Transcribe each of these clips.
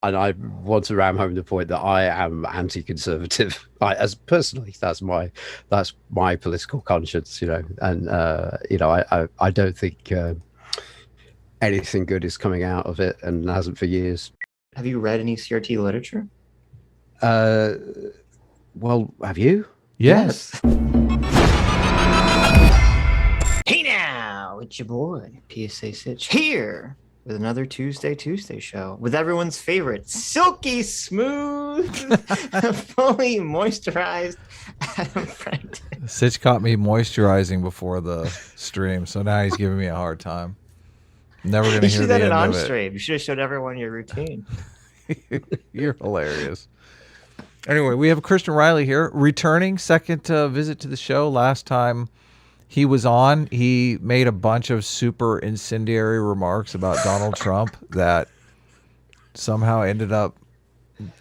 And I want to ram home the point that I am anti-conservative. As personally, that's my political conscience, and I don't think anything good is coming out of it, and hasn't for years. Have you read any CRT literature? Well, have you? Yes. Hey now, it's your boy PSA Sitch here with another Tuesday show with everyone's favorite silky smooth, fully moisturized Adam Frank. Sitch caught me moisturizing before the stream, so now he's giving me a hard time. Never gonna hear the end of it. Stream. You should have showed everyone your routine. You're hilarious. Anyway, we have Christian Riley here, returning second visit to the show. Last time he was on, he made a bunch of super incendiary remarks about Donald Trump that somehow ended up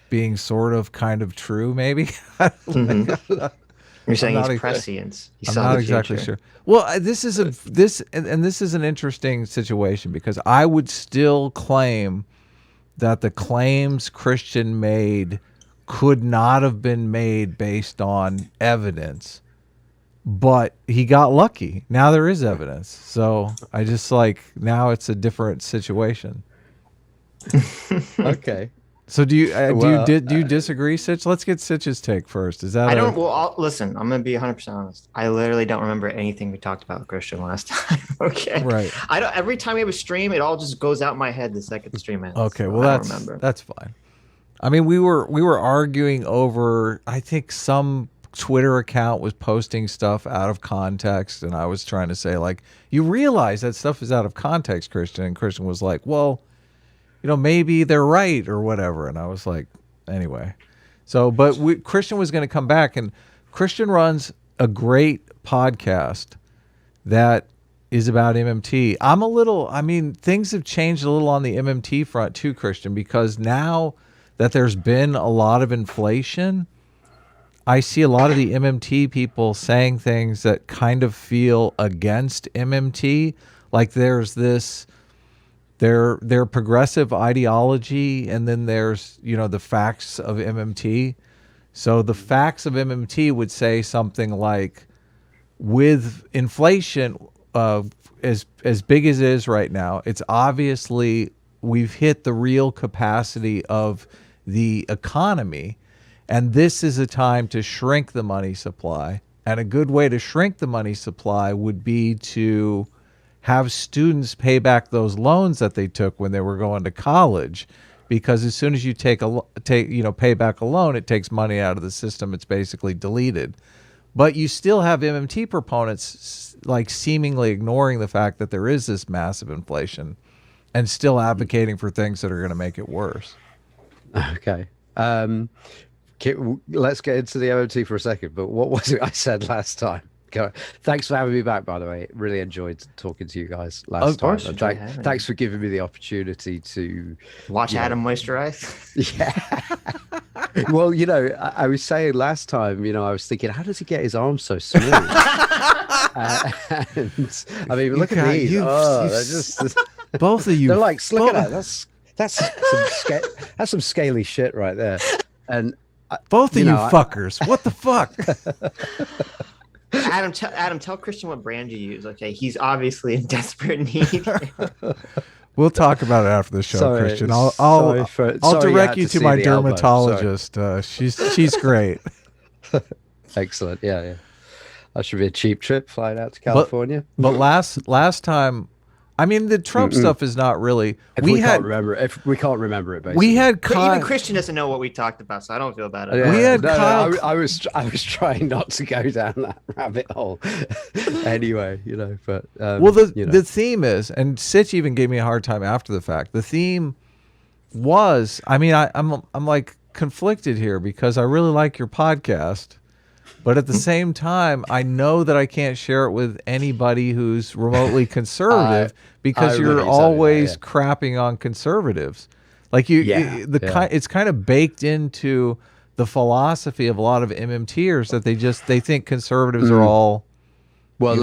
being sort of kind of true, maybe. You're saying he's prescient. I'm not exactly sure. Well, this is an interesting situation because I would still claim that the claims Christian made could not have been made based on evidence, but he got lucky. Now there is evidence. So I just now it's a different situation. Okay. So do you disagree, Sitch? Let's get Sitch's take first. Is that listen, I'm going to be 100% honest. I literally don't remember anything we talked about with Christian last time. Okay. Right. Every time we have a stream, it all just goes out in my head the second the stream ends. Okay, so well that's fine. I mean, we were arguing over, I think some Twitter account was posting stuff out of context, and I was trying to say, you realize that stuff is out of context, Christian, and Christian was like, well, maybe they're right or whatever. And I was like, anyway. So, but Christian was going to come back, and Christian runs a great podcast that is about MMT. Things have changed a little on the MMT front too, Christian, because now that there's been a lot of inflation, I see a lot of the MMT people saying things that kind of feel against MMT. Like there's this, their progressive ideology, and then there's, the facts of MMT. So the facts of MMT would say something like, with inflation as big as it is right now, it's obviously we've hit the real capacity of the economy, and this is a time to shrink the money supply. And a good way to shrink the money supply would be to have students pay back those loans that they took when they were going to college, because as soon as you pay back a loan, it takes money out of the system. It's basically deleted. But you still have MMT proponents seemingly ignoring the fact that there is this massive inflation and still advocating for things that are going to make it worse. Okay. Let's get into the MMT for a second. But what was it I said last time? Thanks for having me back, by the way. Really enjoyed talking to you guys last time. Thanks for giving me the opportunity to watch Adam moisturize. Yeah. Well, I was saying last time, I was thinking, how does he get his arms so smooth? And I mean, look at these. They're just both of you. They're like, look at that. That's some scaly shit right there. And both of you fuckers. What the fuck? Adam, tell Christian what brand you use. Okay, he's obviously in desperate need. We'll talk about it after the show, Christian. I'll direct you to my dermatologist. She's great. Excellent. Yeah. That should be a cheap trip flying out to California. But last time, I mean, the Trump stuff is not really. We can't remember it, basically. We had even Christian doesn't know what we talked about, so I don't feel bad about it. We had I was trying not to go down that rabbit hole. Anyway, but the theme is, and Sitch even gave me a hard time after the fact. The theme was, I'm conflicted here because I really like your podcast. But at the same time, I know that I can't share it with anybody who's remotely conservative because you're always crapping on conservatives. It's kind of baked into the philosophy of a lot of MMTers that they think conservatives are all Well,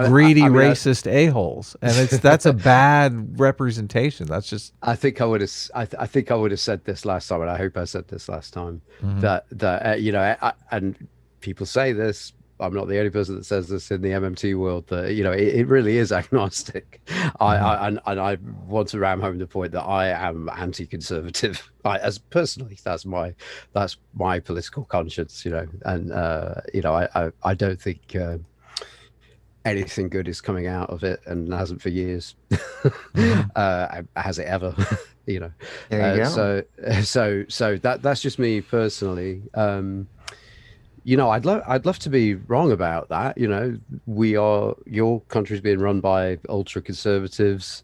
greedy, I mean, racist a-holes, and that's a bad representation. That's just. I think I would have. I think I would have said this last time, and I hope I said this last time. That and people say this. I'm not the only person that says this in the MMT world. That it really is agnostic. I want to ram home the point that I am anti-conservative. As personally, that's my political conscience. And I don't think anything good is coming out of it, and hasn't for years. Has it ever? There you go. So that's just me personally. I'd love to be wrong about that. Your country's being run by ultra conservatives.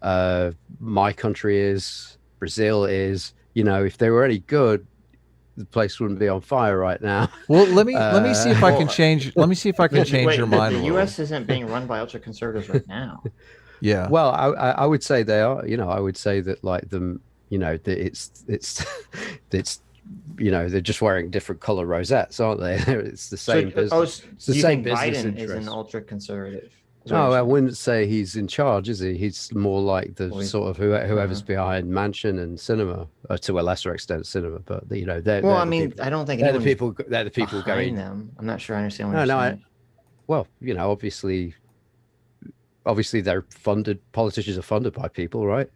My country is, Brazil is. If they were any good, the place wouldn't be on fire right now. Well, let me see if I can change. Let me see if I can change your mind. The U.S. isn't being run by ultra conservatives right now. Yeah. Well, I would say they are. I would say that like them. That it's they're just wearing different color rosettes, aren't they? It's the same business. It's the same business Biden interest. is an ultra conservative. No, I wouldn't say he's in charge, is he? He's more like the sort of whoever's behind Mansion and Cinema, to a lesser extent Cinema. But they're well, I mean, I don't think they're the people. They're the people going them. I'm not sure I understand what you're saying. Well, obviously they're funded. Politicians are funded by people, right?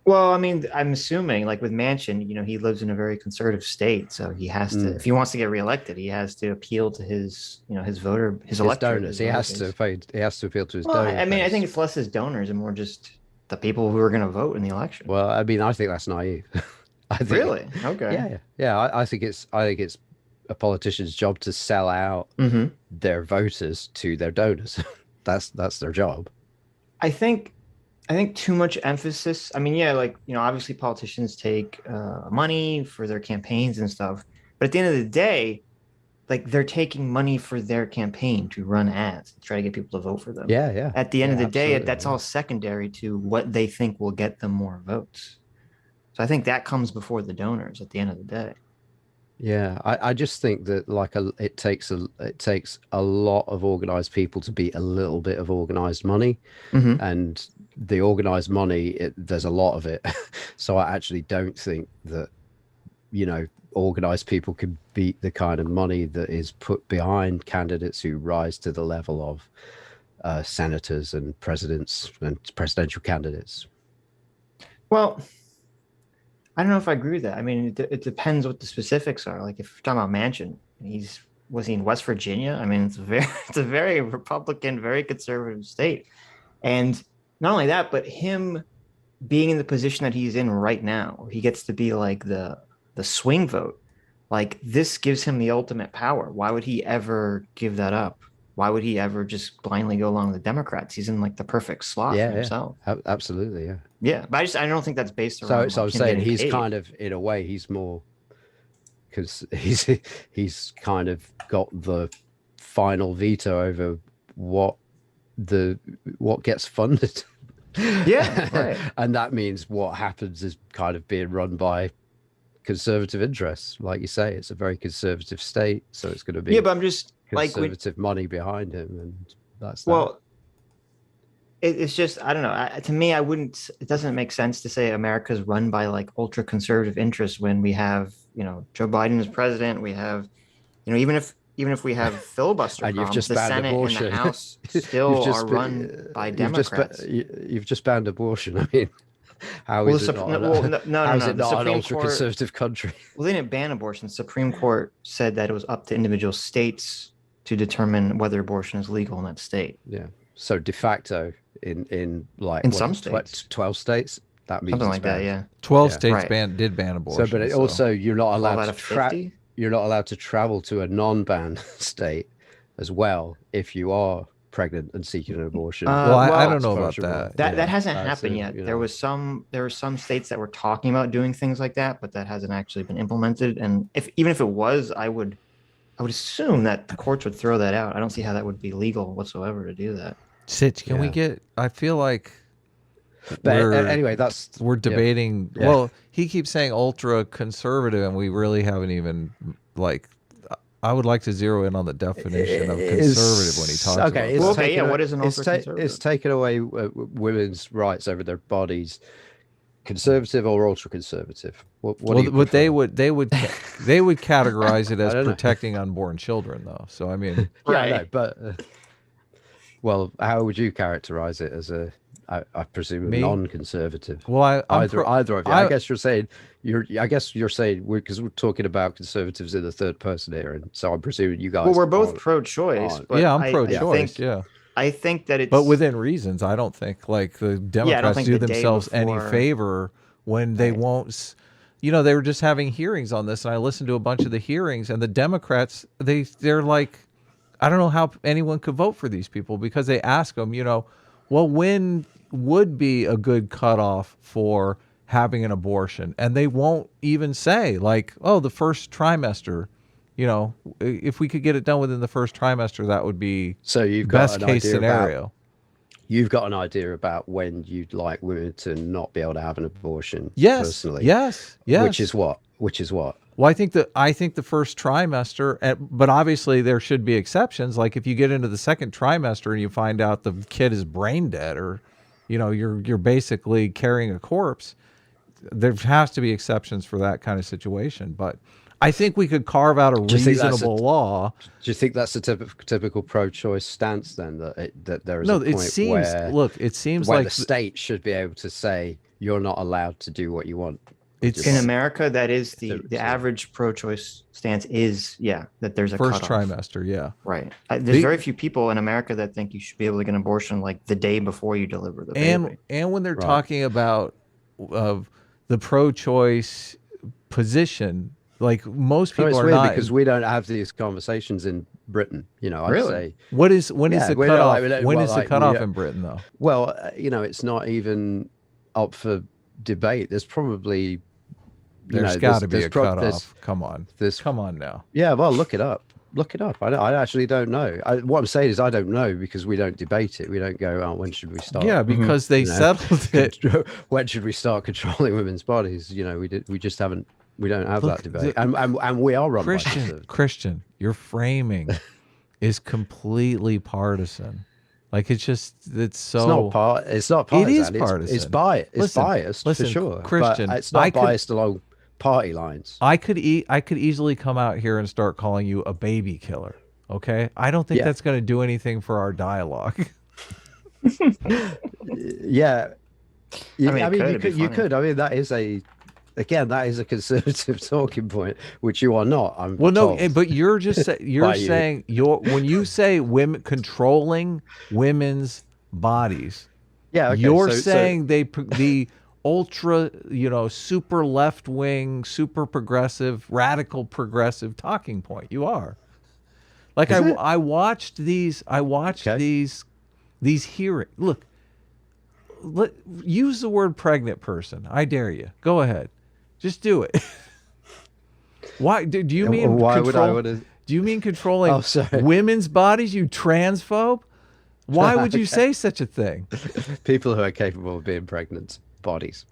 Well, I mean, I'm assuming like with Manchin, he lives in a very conservative state, so he has to, if he wants to get reelected, he has to appeal to his electorate, his donors. He has to appeal to his donors. I mean, I think it's less his donors and more just the people who are going to vote in the election. Well, I mean, I think that's naive. Really? Okay. Yeah. I think it's a politician's job to sell out their voters to their donors. That's their job. I think too much emphasis. I mean, yeah, obviously politicians take money for their campaigns and stuff, but at the end of the day, like they're taking money for their campaign to run ads, to try to get people to vote for them. Yeah. At the end of the day, that's all secondary to what they think will get them more votes. So I think that comes before the donors at the end of the day. Yeah, I just think that it takes a lot of organized people to beat a little bit of organized money, and the organized money, there's a lot of it. So I actually don't think that organized people can beat the kind of money that is put behind candidates who rise to the level of senators and presidents and presidential candidates. Well, I don't know if I agree with that. I mean, it depends what the specifics are. Like if you're talking about Manchin, was he in West Virginia? I mean, it's a very Republican, very conservative state. And not only that, but him being in the position that he's in right now, where he gets to be like the swing vote, like this gives him the ultimate power. Why would he ever give that up? Why would he ever just blindly go along with the Democrats? He's in like the perfect slot for himself. Absolutely, yeah. Yeah, but I don't think that's based around. So I'm saying he's kind of, in a way, he's more, because he's kind of got the final veto over what gets funded. Yeah, right. And that means what happens is kind of being run by conservative interests. Like you say, it's a very conservative state, so it's going to be but I'm just conservative money behind him, and that's it's just, I don't know. To me, it doesn't make sense to say America's run by like ultra conservative interests when we have, Joe Biden as president. We have, even if we have filibuster and problems, the Senate abortion. and the House still are run by Democrats. You've just banned abortion. I mean, how is it not an ultra-conservative country? Well, they didn't ban abortion. The Supreme Court said that it was up to individual states to determine whether abortion is legal in that state. Yeah. So de facto, in some states, 12 states, that means something like that. Yeah. 12 states did ban abortion. So, but also you're not allowed to you're not allowed to travel to a non-banned state as well if you are pregnant and seeking an abortion. I don't know about that. That hasn't happened yet. There were some states that were talking about doing things like that, but that hasn't actually been implemented. And even if it was, I would assume that the courts would throw that out. I don't see how that would be legal whatsoever to do that. Sitch, can we get? I feel like. But anyway, we're debating. Yeah. Well, he keeps saying ultra conservative, and we really haven't even I would like to zero in on the definition of conservative when he talks about that. Well, okay, yeah, what is an ultra-conservative? It's taken away women's rights over their bodies. Conservative or ultra-conservative? What do you But they prefer? would categorize it as don't know. protecting unborn children, though. So I mean, Yeah, I Right. know, but well, how would you characterize it as I presume Me? non-conservative? well, I'm Either of you. I- I guess you're saying because we're talking about conservatives in the third person here, and so I'm presuming you guys. Well, we're both aren't- pro-choice. aren't. But yeah, I'm I pro-choice. think- Yeah, I think that it's but within reasons. I don't think like the Democrats think do the day themselves any before- favor when they won't. They were just having hearings on this, and I listened to a bunch of the hearings, and the Democrats they're like, I don't know how anyone could vote for these people because they ask them, well, when would be a good cutoff for having an abortion? And they won't even say like, oh, the first trimester. If we could get it done within the first trimester, that would be So you've got best an case idea scenario. You've got an idea about when you'd like women to not be able to have an abortion. Yes. Personally. Yes. Which is what? Well, I think the first trimester, but obviously there should be exceptions. Like if you get into the second trimester and you find out the kid is brain dead, or you're basically carrying a corpse, there has to be exceptions for that kind of situation. But I think we could carve out a Do you think that's reasonable law. Do you think that's the typical pro-choice stance then? That there is No, a point it seems. where Look, it seems where like the state should be able to say you're not allowed to do what you want. it's in America, that is the So- average pro-choice stance is that there's a first cutoff. trimester. Yeah. Right. There's very few people in America that think you should be able to get an abortion like the day before you deliver the baby. And when they're Right. talking about the pro-choice position, like most No, people it's are weird not. because we don't have these conversations in Britain. I'd Really? say. when is the we don't cutoff? like- When well, is the like, cutoff yeah. in Britain, though? Well, it's not even up for debate. There's probably There's got to be there's a prob- cutoff. there's- Come on, there's- come on now. Yeah, well, look it up. I actually don't know. What I'm saying is I don't know because we don't debate it. We don't go, oh, when should we start? Yeah, because they you know, settled it. When should we start controlling women's bodies? We just haven't. We don't have Look, that debate, and we are run by Christian, conservatives. Christian, your framing is completely partisan. Like it's so. It's not partisan. It is It's partisan. biased. It's Listen, biased listen, for sure. Christian, but it's not I could- biased along party lines. I could easily come out here and start calling you a baby killer. Okay, I don't think Yeah. that's going to do anything for our dialogue. Yeah, I mean, it'd be you funny. could. I mean, that is a conservative talking point, which you are not. I'm Well, no, told. but you're just you're By you. saying when you say women controlling women's bodies, Yeah, okay, you're so- saying the ultra, super left wing, super progressive, radical progressive talking point. You are. Like Is it? I watched these. I watched Okay. these hearings. Look, use the word pregnant person. I dare you. Go ahead. Just do it. Why do you mean why would I control- wanna- Do you mean controlling Oh, sorry. women's bodies, you transphobe? Why would you Okay. say such a thing? people who are capable of being pregnant bodies?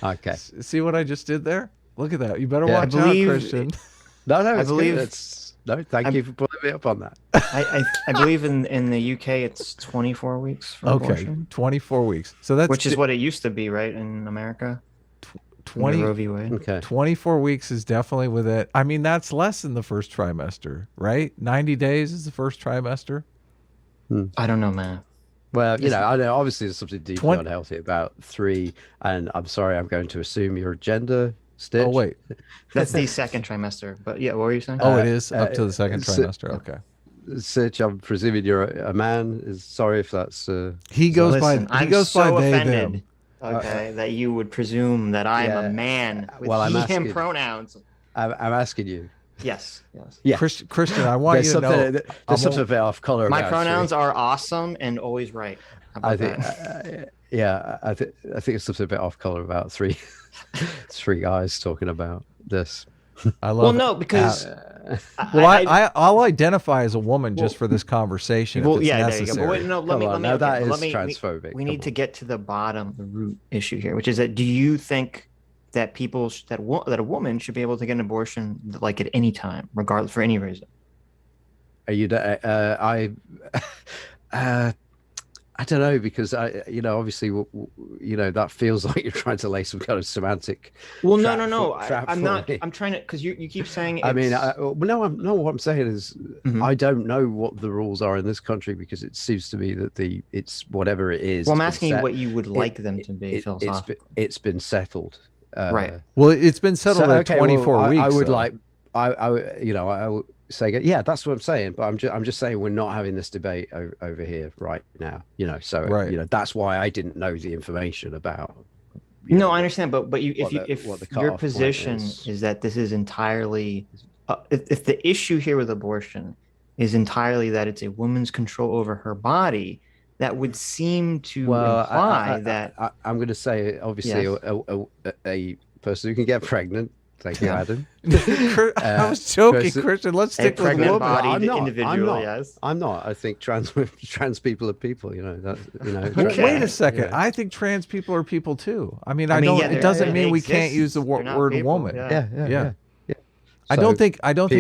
Okay. See what I just did there? Look at that. You better Yeah. watch I believe- out, Christian. No, I it's believe- good. Thank you for putting me up on that. I believe in the UK it's 24 weeks for Okay, abortion, 24 weeks. So that's which is what it used to be, right, in America. 20, Roe v. Wade. Okay. 24 weeks is definitely with it. I mean, that's less than the first trimester, right? 90 days is the first trimester. I don't know, man. Well, I know obviously there's something deeply 20 unhealthy about 3, and I'm sorry, I'm going to assume your gender, Stitch. Oh, wait. That's the second trimester. But yeah, what were you saying? Oh, it is up to the second so- trimester. Okay. Sitch, I'm presuming you're a man. Sorry if that's. He goes Listen, by. He I'm goes so by they offended. them. Okay, that you would presume that I'm Yeah. a man with Well, I'm he, him asking- pronouns. I'm asking you. Yes, yes. Yeah. Christian, I want There's you to know. something. There's something a bit off color. My about pronouns three. are awesome and always right. How about I think. that? Yeah, I think it's something a bit off color about 3, 3 guys talking about this. I love. Well, it. no, because Well, I'll identify as a woman just for this conversation. well, if it's yeah, there necessary. you go. But wait, no, let Come me, on, let me. now okay, that let is me- transphobic. We Come need to on. get to the bottom, the root issue here, which is that do you think that that a woman should be able to get an abortion like at any time, regardless for any reason. Are you? I don't know, because obviously, that feels like you're trying to lay some kind of semantic. Well, trap no. trap I'm for not. me. I'm trying to, because you keep saying. I mean, what I'm saying is, I don't know what the rules are in this country, because it seems to me that it's whatever it is. Well, I'm asking you what you would like them to be. It's been settled. Right. Well, it's been settled at 24 weeks. I would though. like. I would say, yeah, that's what I'm saying. But I'm just saying we're not having this debate over here right now. So Right. That's why I didn't know the information about. No, I understand, but if your cutoff position point is that this is entirely, if the issue here with abortion is entirely that it's a woman's control over her body, that would seem to imply that. I'm going to say, obviously, Yes. a person who can get pregnant. Thank you, Adam. I was joking, Christian. Let's stick with pregnant women. body I'm not. individual, yes. I'm not. I think trans people are people. Wait a second. Yeah. I think trans people are people too. I mean, yeah, it doesn't they mean we can't exist. use the They're not word people, woman. yeah. I So don't think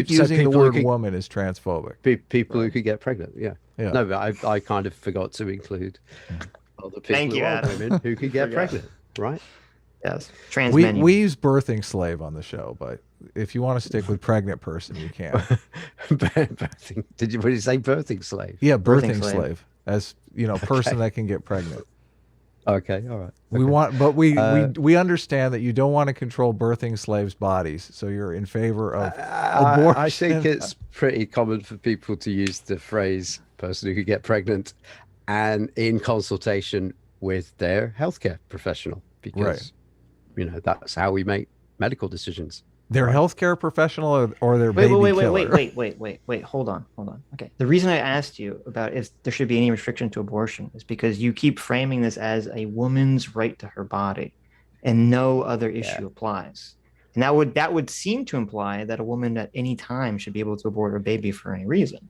using the people who word can- woman is transphobic. People who could get pregnant. Yeah. Yeah. No, but I kind of forgot to include other people Thank who you, are Adam. women who could get Forgot. pregnant. Right. Yes. Trans We men. use birthing slave on the show, but if you want to stick with pregnant person, you can. Birthing. What did you say? Birthing slave. Yeah, birthing Birthing slave. slave, as person that can get pregnant. Okay. All right. We want, but we understand that you don't want to control birthing slaves' bodies, so you're in favor of abortion. I think it's pretty common for people to use the phrase "person who could get pregnant," and in consultation with their healthcare professional, because that's how we make medical decisions. Their healthcare professional or their Wait, baby wait, killer. wait. Hold on. Okay. The reason I asked you about if there should be any restriction to abortion is because you keep framing this as a woman's right to her body, and no other issue applies. And that would seem to imply that a woman at any time should be able to abort a baby for any reason.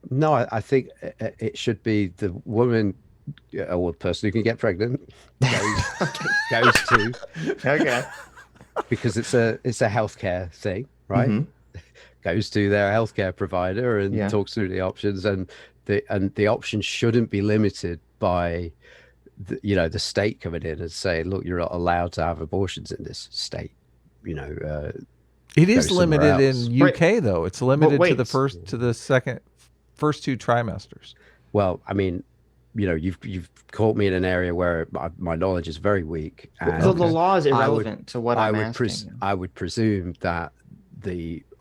No, I think it should be the woman or the person who can get pregnant goes to. Okay. Because it's a healthcare thing, right? Mm-hmm. Goes to their healthcare provider and talks through the options, and the options shouldn't be limited by the state coming in and saying, look, you're not allowed to have abortions in this state. It is limited in UK though. It's limited to the first two trimesters. Well, I mean, you've caught me in an area where my knowledge is very weak. And the law is irrelevant to what I'm asking. I would presume that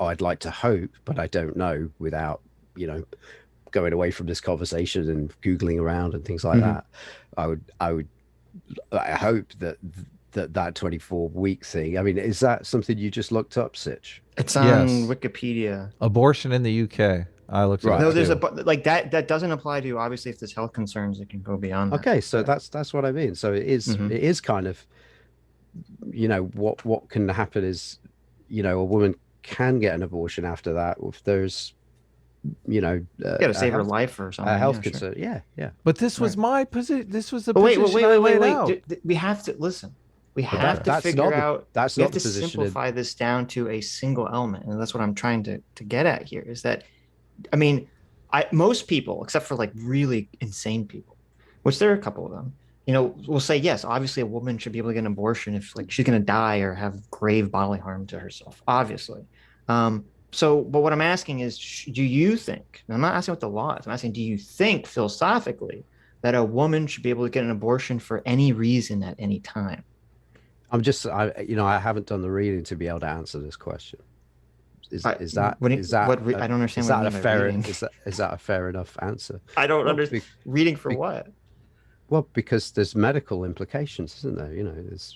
I'd like to hope, but I don't know without, going away from this conversation and Googling around and things like that. I hope that 24-week thing. I mean, is that something you just looked up, Sitch? It's on Wikipedia. Abortion in the UK. I looked at No, there's that doesn't apply to, obviously, if there's health concerns, it can go beyond that. Okay, so that's what I mean. So it is kind of, what can happen is, a woman can get an abortion after that if there's, you gotta save her life or something. A health concern. Sure. Yeah. But this was my position. This was the wait. out. We have to listen. We have to figure out. That's we not have the to position. simplify this down to a single element, and that's what I'm trying to get at here. Is that, I mean, most people, except for like really insane people, which there are a couple of them, will say yes. Obviously, a woman should be able to get an abortion if like she's going to die or have grave bodily harm to herself. Obviously. But what I'm asking is, do you think? And I'm not asking what the law is. I'm asking, do you think philosophically that a woman should be able to get an abortion for any reason at any time? I haven't done the reading to be able to answer this question. Is that I don't understand. Is that a fair? Is that a fair enough answer? I don't understand. Reading for what? Well, because there's medical implications, isn't there?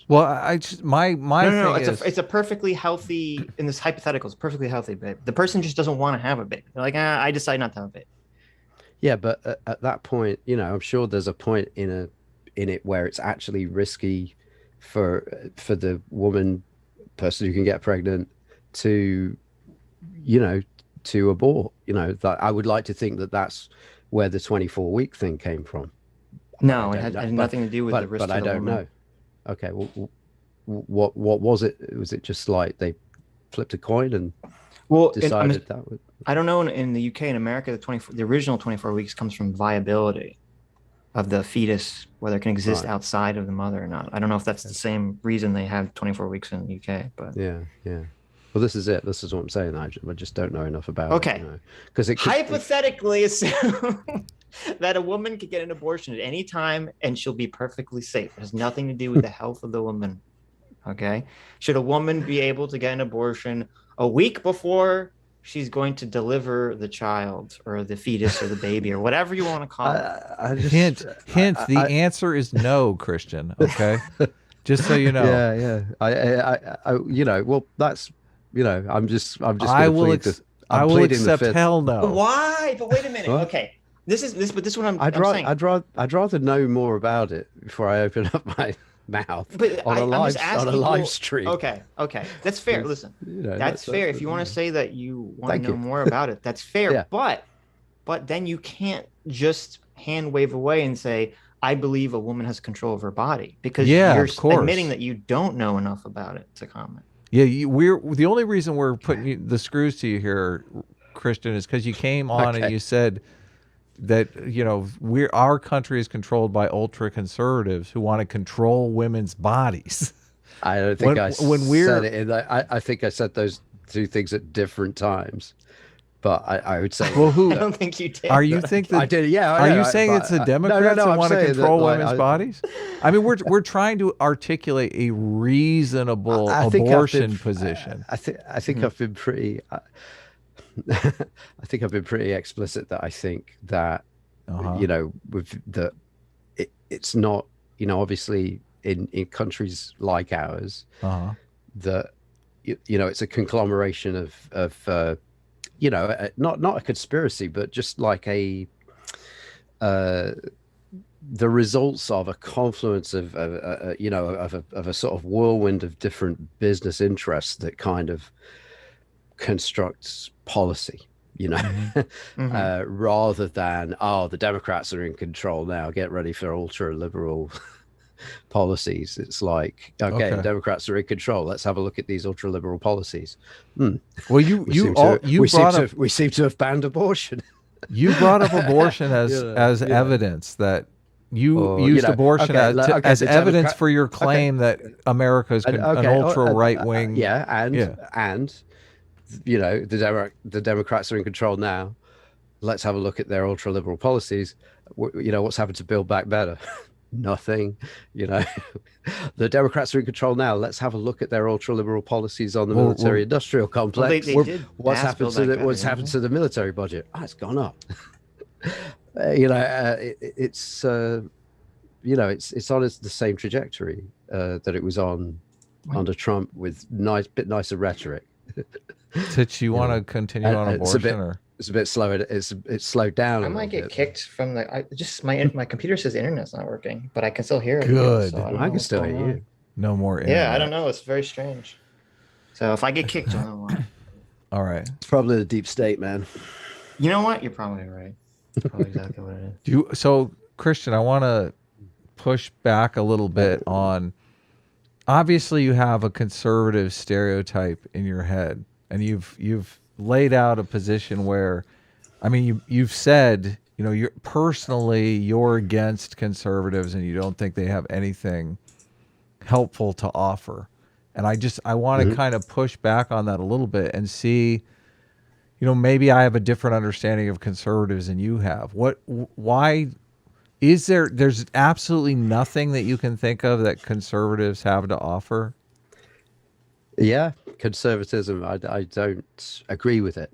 Well, no. It's a perfectly healthy, in this hypothetical, it's a perfectly healthy baby. The person just doesn't want to have a baby. They're like, I decide not to have a baby. Yeah, but at that point, I'm sure there's a point in it where it's actually risky for the person who can get pregnant to abort. That I would like to think that that's where the 24-week thing came from. No, it had nothing to do with the risk. But I don't woman. know. Okay, well, what was it? Was it just like they flipped a coin and Well, decided that would... I don't know in the UK and America, the original 24 weeks comes from viability of the fetus, whether it can exist Right. outside of the mother or not. I don't know if that's the same reason they have 24 weeks in the UK, but Yeah. Well, this is it. This is what I'm saying. I just don't know enough about okay. it. Because it Hypothetically assume that a woman could get an abortion at any time and she'll be perfectly safe. It has nothing to do with the health of the woman. Okay. Should a woman be able to get an abortion a week before she's going to deliver the child or the fetus or the baby or whatever you want to call it? Hint. The answer is no, Christian. Okay. Just so you know. Yeah. I well, that's, I'm just I will accept hell no. Why? But wait a minute. What? Okay. This is what I'm saying. I'd rather know more about it before I open up my mouth on a live stream. Okay. That's fair. Listen, that's fair. If you want to say that you want to know more about it, that's fair. Yeah. But then you can't just hand wave away and say, I believe a woman has control of her body, because you're admitting that you don't know enough about it to comment. Yeah, we're the only reason we're putting the screws to you here, Christian, is because you came on and you said that our country is controlled by ultra conservatives who want to control women's bodies. I don't think said it. I think I said those two things at different times. But I would say, well, I don't think you did. Are you think that? I did. Yeah. Are you saying it's the Democrats that want to control women's bodies? I mean, we're trying to articulate a reasonable abortion position. I think I've been pretty. I think I've been pretty explicit that I think that with it's not, obviously in countries like ours that it's a conglomeration of not a conspiracy, but just like the results of a confluence of a sort of whirlwind of different business interests that kind of constructs policy, rather than, the Democrats are in control now, get ready for ultra liberal policies. It's like, okay, the Democrats are in control, let's have a look at these ultra liberal policies. Well, we seem to have banned abortion. You brought up abortion as evidence that you used abortion as evidence for your claim that America is an ultra right wing. And the Democrats are in control now, let's have a look at their ultra liberal policies. What's happened to Build Back Better? Nothing. The Democrats are in control now, let's have a look at their ultra liberal policies on the military industrial complex. What's happened to the military budget? It's gone up. It's on the same trajectory that it was on under Trump, with bit nicer rhetoric. Sitch, you want to continue on abortion? It's a bit slow. It's slowed down. I might get kicked from my computer says the internet's not working, but I can still hear it. Good. So I can still hear you. No more internet. Yeah, I don't know. It's very strange. So if I get kicked, you'll know why. All right. It's probably the deep state, man. You know what? You're probably right. That's probably exactly what it is. So, Christian, I want to push back a little bit on. Obviously, you have a conservative stereotype in your head, and you've laid out a position where, I mean, you've said, you're against conservatives and you don't think they have anything helpful to offer. And I want to kind of push back on that a little bit and see, maybe I have a different understanding of conservatives than you have. Why is there's absolutely nothing that you can think of that conservatives have to offer? Yeah, conservatism, I don't agree with it.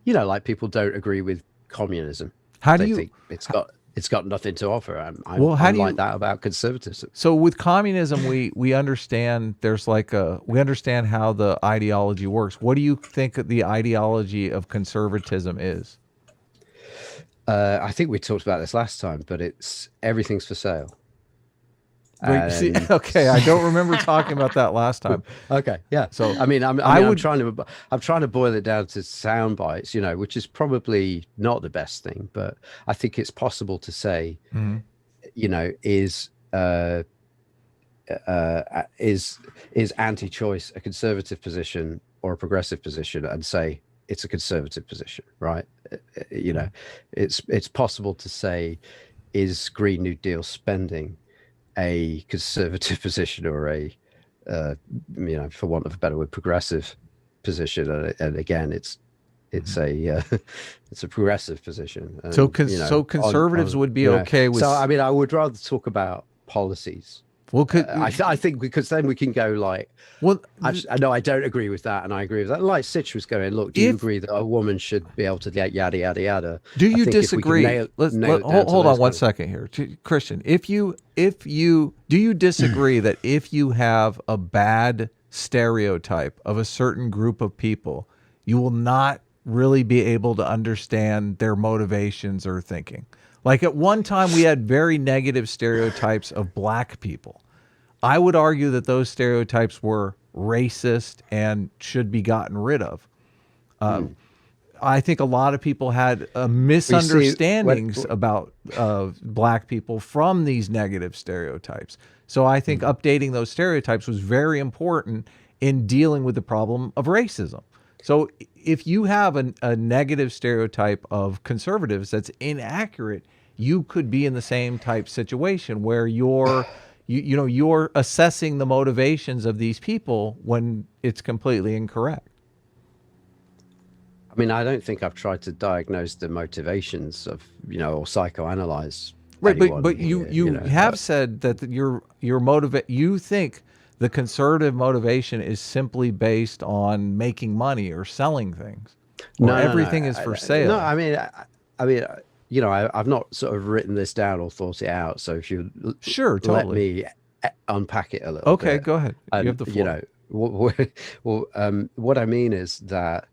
Like people don't agree with communism. They think it's got nothing to offer. I'm like that about conservatism. So with communism, we understand we understand how the ideology works. What do you think the ideology of conservatism is? I think we talked about this last time, but everything's for sale. Okay, I don't remember talking about that last time. Okay, yeah. So I'm trying to boil it down to sound bites, which is probably not the best thing, but I think it's possible to say, is is anti-choice a conservative position or a progressive position, and say it's a conservative position, right? You know, it's possible to say, is Green New Deal spending a conservative position or a you know, for want of a better word, progressive position? And again, it's a it's a progressive position. And, So, you know, so conservatives would be okay with. So I mean, I would rather talk about policies. Well, I think, because then we can go like, well, I know I don't agree with that, and I agree with that. Like Sitch was going, look, do you agree that a woman should be able to get yada yada yada? Do you disagree? Hold on one second here, Christian. Do you disagree that if you have a bad stereotype of a certain group of people, you will not really be able to understand their motivations or thinking? Like at one time, we had very negative stereotypes of black people. I would argue that those stereotypes were racist and should be gotten rid of. I think a lot of people had misunderstandings about black people from these negative stereotypes. So I think updating those stereotypes was very important in dealing with the problem of racism. So if you have a negative stereotype of conservatives that's inaccurate, you could be in the same type situation where you're assessing the motivations of these people when it's completely incorrect. I mean, I don't think I've tried to diagnose the motivations of, you know, or psychoanalyze. Right, but you have said that you think the conservative motivation is simply based on making money or selling things. Or everything is for sale. No, I mean, you know, I've not sort of written this down or thought it out. So if you let me unpack it a little bit. Okay, go ahead. You have the floor. You know, what I mean is that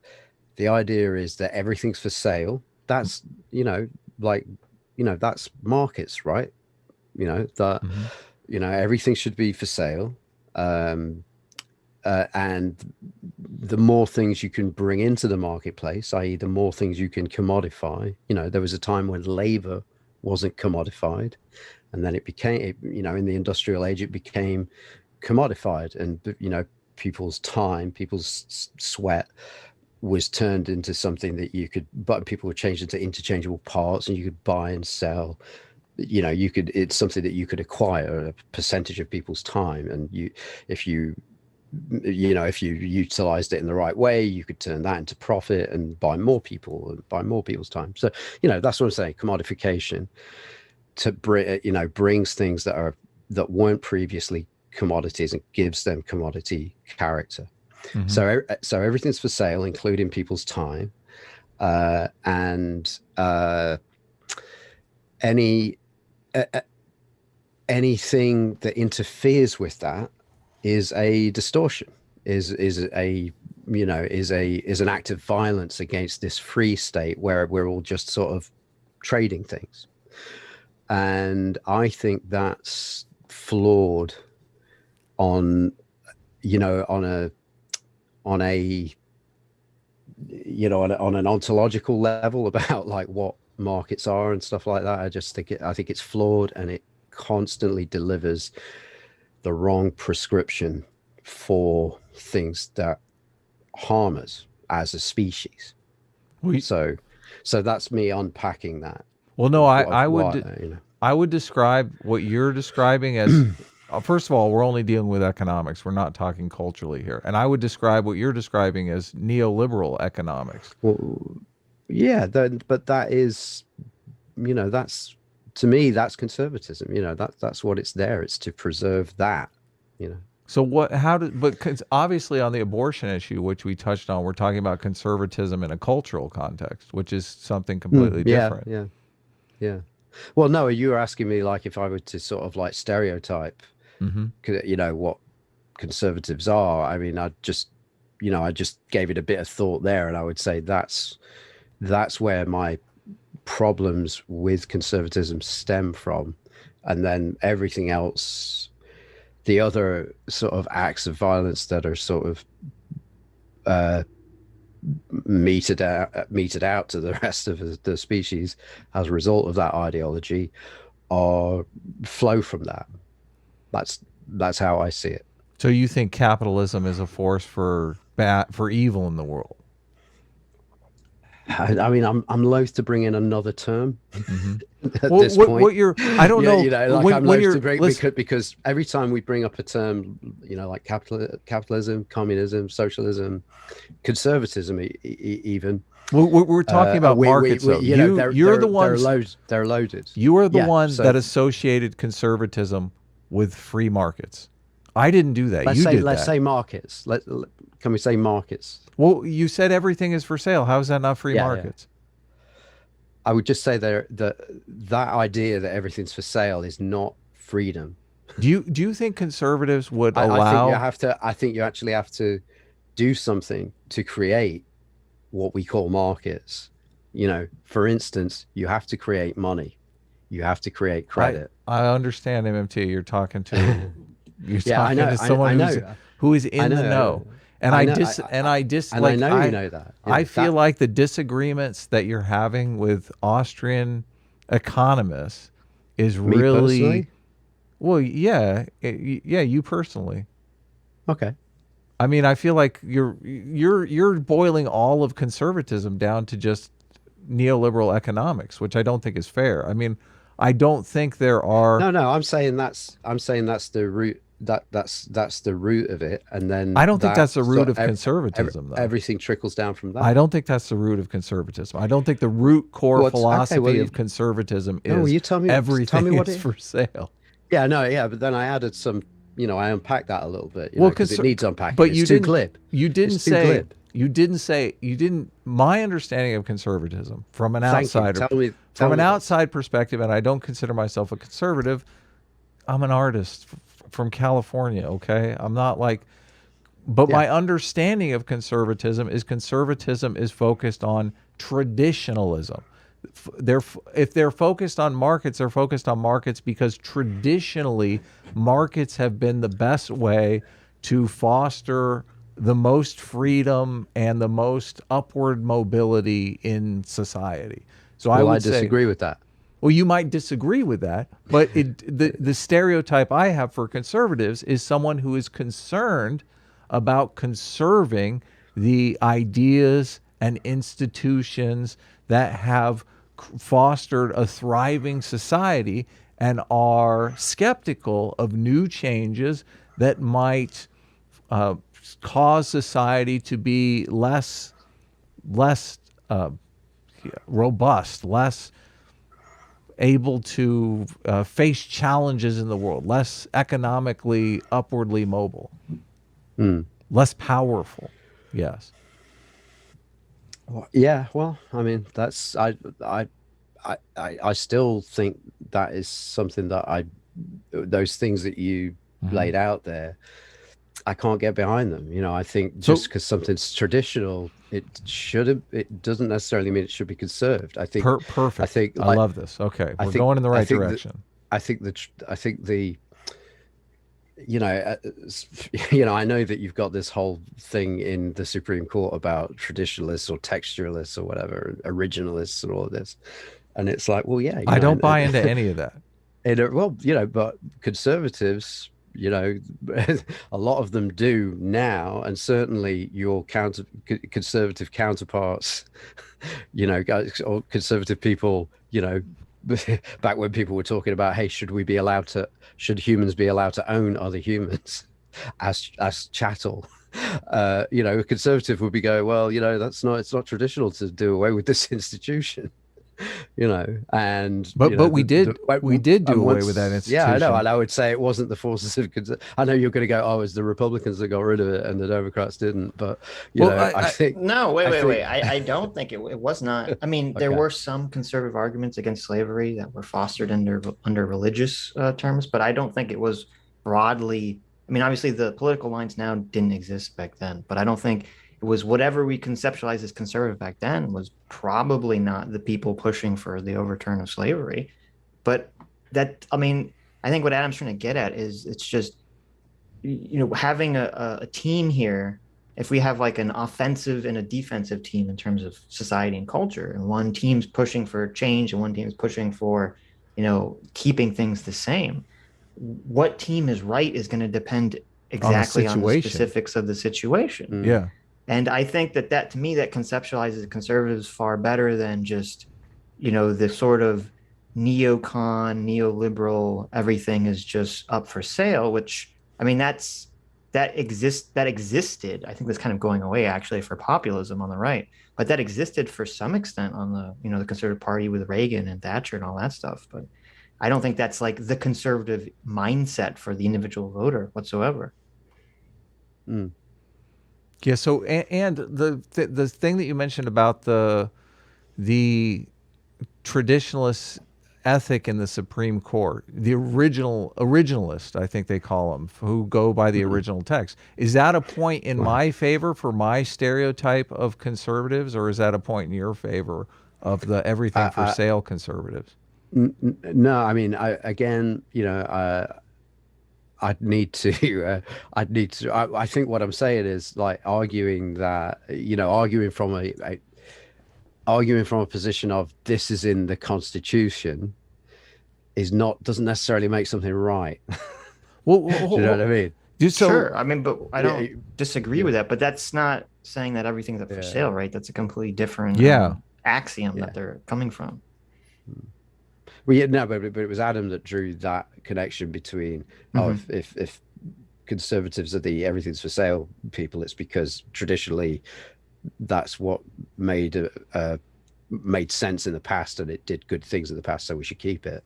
the idea is that everything's for sale. That's, you know, like, you know, that's markets, right? You know, that, you know, everything should be for sale. And the more things you can bring into the marketplace, i.e. the more things you can commodify. You know, there was a time when labor wasn't commodified, and then it became, you know, in the industrial age, it became commodified, and, you know, people's time, people's sweat was turned into something that you could, but people were changed into interchangeable parts, and you could buy and sell. You know, it's something that you could acquire a percentage of people's time, and if you utilized it in the right way, you could turn that into profit and buy more people and buy more people's time. So, you know, that's what I'm saying. Commodification brings things that weren't previously commodities and gives them commodity character. So everything's for sale, including people's time, and anything that interferes with that is a distortion, is an act of violence against this free state where we're all just sort of trading things. And I think that's flawed on an ontological level about like what markets are and stuff like that. I think it's flawed, and it constantly delivers the wrong prescription for things that harm us as a species. So that's me unpacking that. Well, no, I would describe what you're describing as, first of all, we're only dealing with economics. We're not talking culturally here. And I would describe what you're describing as neoliberal economics. Well, yeah, but that is, you know, that's, to me, that's conservatism. You know, that's what it's there. It's to preserve that, you know. So but obviously on the abortion issue, which we touched on, we're talking about conservatism in a cultural context, which is something completely different. Yeah. Well, no, you were asking me like if I were to sort of like stereotype, you know, what conservatives are. I mean, I just gave it a bit of thought there, and I would say that's where my problems with conservatism stem from. And then everything else, the other sort of acts of violence that are sort of meted out to the rest of the species as a result of that ideology, flow from that. that's how I see it. So you think capitalism is a force for evil in the world? I mean, I'm loath to bring in another term at Well, this point. what you're, I don't know. You know, like when, I'm when loath you're, to bring let's- because every time we bring up a term, you know, like capitalism, communism, socialism, conservatism, even. we're talking about markets, though. You know, You're the ones. They're loaded. You are the Yeah, one so- that associated conservatism with free markets. I didn't do that. Let's You say did let's that. say markets. Can we say markets? Well, you said everything is for sale. How is that not free Yeah, yeah. markets? I would just say that idea that everything's for sale is not freedom. Do you think conservatives would I allow? I think you actually have to do something to create what we call markets. You know, for instance, you have to create money. You have to create credit. I understand, MMT. You're talking to Yeah, I know. to someone I know. who is in the know. And I know you know that. You I know, feel like the disagreements that you're having with Austrian economists is Me really personally? well, yeah, you personally. Okay. I mean, I feel like you're boiling all of conservatism down to just neoliberal economics, which I don't think is fair. I mean, I don't think there are. No. I'm saying that's the root. That's the root of it, and then I don't think that's the root of conservatism, though. Everything trickles down from that. I don't think that's the root of conservatism. I don't think the root core Well, philosophy of conservatism is well, you tell me everything what is for sale. Yeah, no, yeah, but then I added some. You know, I unpacked that a little bit. You Well, know, 'cause it needs unpacking. But it's you too didn't. glib. You didn't It's too say. glib. You didn't. My understanding of conservatism from an Thank you. outsider, Tell me. outside perspective, and I don't consider myself a conservative. I'm an artist from California. Okay, I'm not like. But my understanding of conservatism is focused on traditionalism. If they're focused on markets, they're focused on markets because traditionally markets have been the best way to foster the most freedom and the most upward mobility in society. So Well, I would I disagree with that. well, you might disagree with that, but the stereotype I have for conservatives is someone who is concerned about conserving the ideas and institutions that have fostered a thriving society and are skeptical of new changes that might cause society to be less robust, less able to face challenges in the world, less economically upwardly mobile, less powerful. Yes. Yeah, well, I mean, that's I still think that is something that those things that you laid out there, I can't get behind them. You know, I think just because something's traditional, it doesn't necessarily mean it should be conserved. I think Perfect. I think I love this. Okay, we're going in the right direction. I think you know, I know that you've got this whole thing in the Supreme Court about traditionalists or textualists or whatever, originalists and all of this, and it's like, well, yeah, I don't buy into any of that. Well, you know, but conservatives, you know, a lot of them do now, and certainly your conservative counterparts, you know, guys or conservative people, you know, back when people were talking about, hey, should humans be allowed to own other humans as chattel? You know, a conservative would be going, well, you know, it's not traditional to do away with this institution. You know, and but you know, we did do away with that institution. Yeah, I know, and I would say it wasn't the forces of. I know you're going to go, oh, it's the Republicans that got rid of it and the Democrats didn't, but you know, I think no, wait. I don't think it was not. I mean, there Okay. were some conservative arguments against slavery that were fostered under religious terms, but I don't think it was broadly. I mean, obviously, the political lines now didn't exist back then, but I don't think it was whatever we conceptualized as conservative back then was probably not the people pushing for the overturn of slavery. But that, I mean, I think what Adam's trying to get at is it's just, you know, having a team here, if we have like an offensive and a defensive team in terms of society and culture, and one team's pushing for change and one team's pushing for, you know, keeping things the same, what team is right is going to depend exactly on the situation. specifics of the situation. Yeah. And I think that to me, that conceptualizes conservatives far better than just, the sort of neocon, neoliberal, everything is just up for sale, which, I mean, that existed. I think that's kind of going away actually for populism on the right, but that existed for some extent on the, the Conservative Party with Reagan and Thatcher and all that stuff. But I don't think that's like the conservative mindset for the individual voter whatsoever. Mm. Yeah. So, and the thing that you mentioned about the traditionalist ethic in the Supreme Court, the originalist, I think they call them, who go by the original text. Is that a point in my favor for my stereotype of conservatives, or is that a point in your favor of the everything for sale conservatives? No, I mean, I'd need to, I think what I'm saying is like arguing that, arguing from a position of this is in the Constitution doesn't necessarily make something right. Well, Do you know what I mean? Sure. I mean, but I don't disagree with that, but that's not saying that everything's up for sale, right? That's a completely different axiom that they're coming from. Well, yeah, no, but it was Adam that drew that connection between if conservatives are the everything's for sale people, it's because traditionally that's what made sense in the past and it did good things in the past, so we should keep it.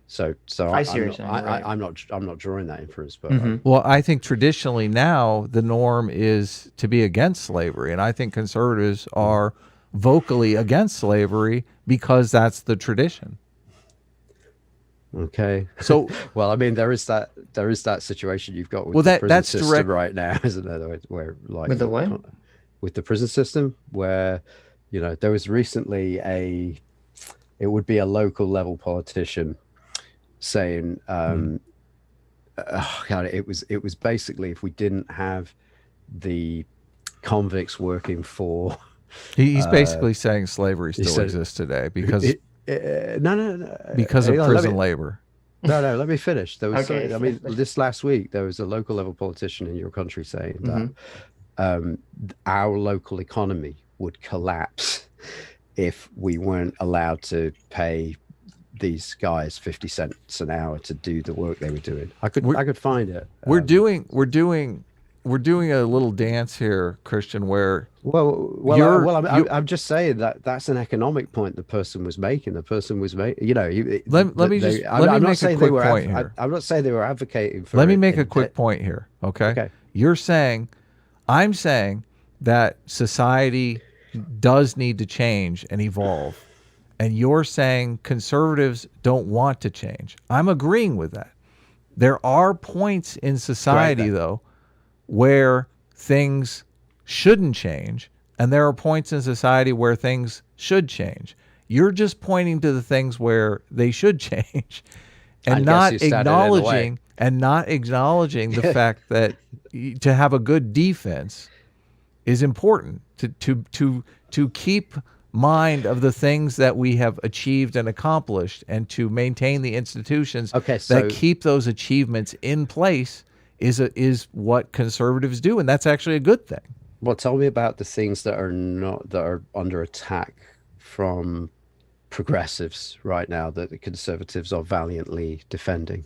So I see what you're saying, right. I'm not drawing that inference, but well, I think traditionally now the norm is to be against slavery, and I think conservatives are vocally against slavery because that's the tradition. Okay. So, well, I mean, there is that situation you've got with the prison system right now, isn't there? Where like with the what? With the prison system, where there was recently it would be a local level politician saying, God, it was basically if we didn't have the convicts working for, he's basically saying slavery still exists today because. No. Because of prison labor. No, let me finish. There was I mean, this last week there was a local level politician in your country saying that our local economy would collapse if we weren't allowed to pay these guys 50 cents an hour to do the work they were doing. I could find it. We're doing a little dance here, Christian, where I'm just saying that's an economic point the person was making. The person was making, let me make a quick point here. I'm not saying they were advocating for. Let me make a quick point here, okay? I'm saying that society does need to change and evolve, and you're saying conservatives don't want to change. I'm agreeing with that. There are points in society, though, where things shouldn't change, and there are points in society where things should change. You're just pointing to the things where they should change, and not acknowledging the fact that to have a good defense is important to keep mind of the things that we have achieved and accomplished, and to maintain the institutions that keep those achievements in place is what conservatives do, and that's actually a good thing. Well, tell me about the things that are under attack from progressives right now that the conservatives are valiantly defending.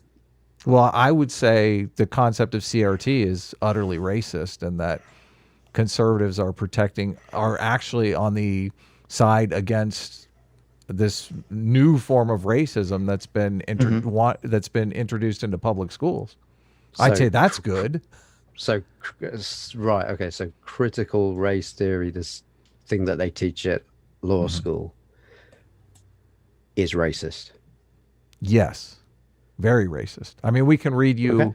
Well, I would say the concept of CRT is utterly racist, and that conservatives are actually on the side against this new form of racism that's been introduced into public schools. I'd say that's good. So, right, okay, so critical race theory, this thing that they teach at law school, is racist. Yes, very racist. I mean, we can read you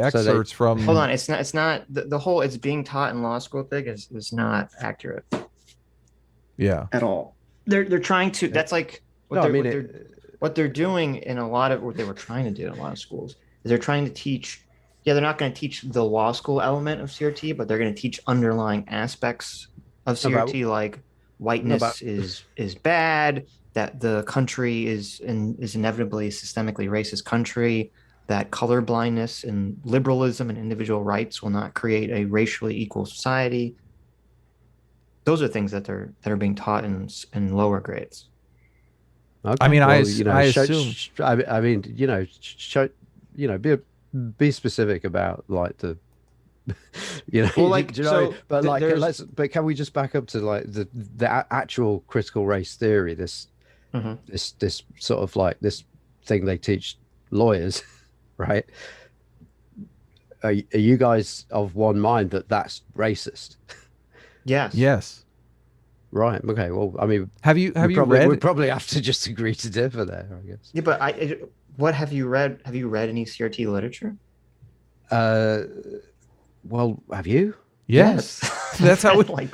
excerpts from. Hold on, it's not the whole it's being taught in law school thing is not accurate. Yeah, at all. They're trying to. That's like what they're doing in a lot of what they were trying to do in a lot of schools. They're trying to teach. Yeah, they're not going to teach the law school element of CRT, but they're going to teach underlying aspects of CRT, like whiteness is bad, that the country is inevitably a systemically racist country, that color blindness and liberalism and individual rights will not create a racially equal society. Those are things that are being taught in lower grades. Okay. I mean, well, I assume. I mean, be specific about like the, Well, like, do you know, so but like, there's- but can we just back up to like the actual critical race theory? This sort of like this thing they teach lawyers, right? Are you guys of one mind that that's racist? Yes. Yes. Right. Okay. Well, I mean, Have you read? We probably have to just agree to differ there, I guess. Yeah, but what have you read? Have you read any CRT literature? Well, have you? Yes. That's how we like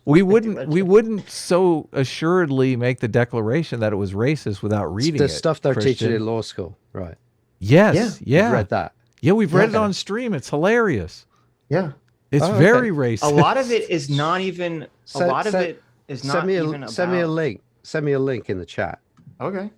we wouldn't so assuredly make the declaration that it was racist without reading the it. stuff they're Christian. teaching in law school, right? Yes. Yeah. You've read that. Yeah, we've read it Okay. on stream. It's hilarious. Yeah. It's Oh, very okay. racist. A lot of it is not even. Send- a lot of send- it is Send not me even send me a about- link. Send me a link in the chat. Okay.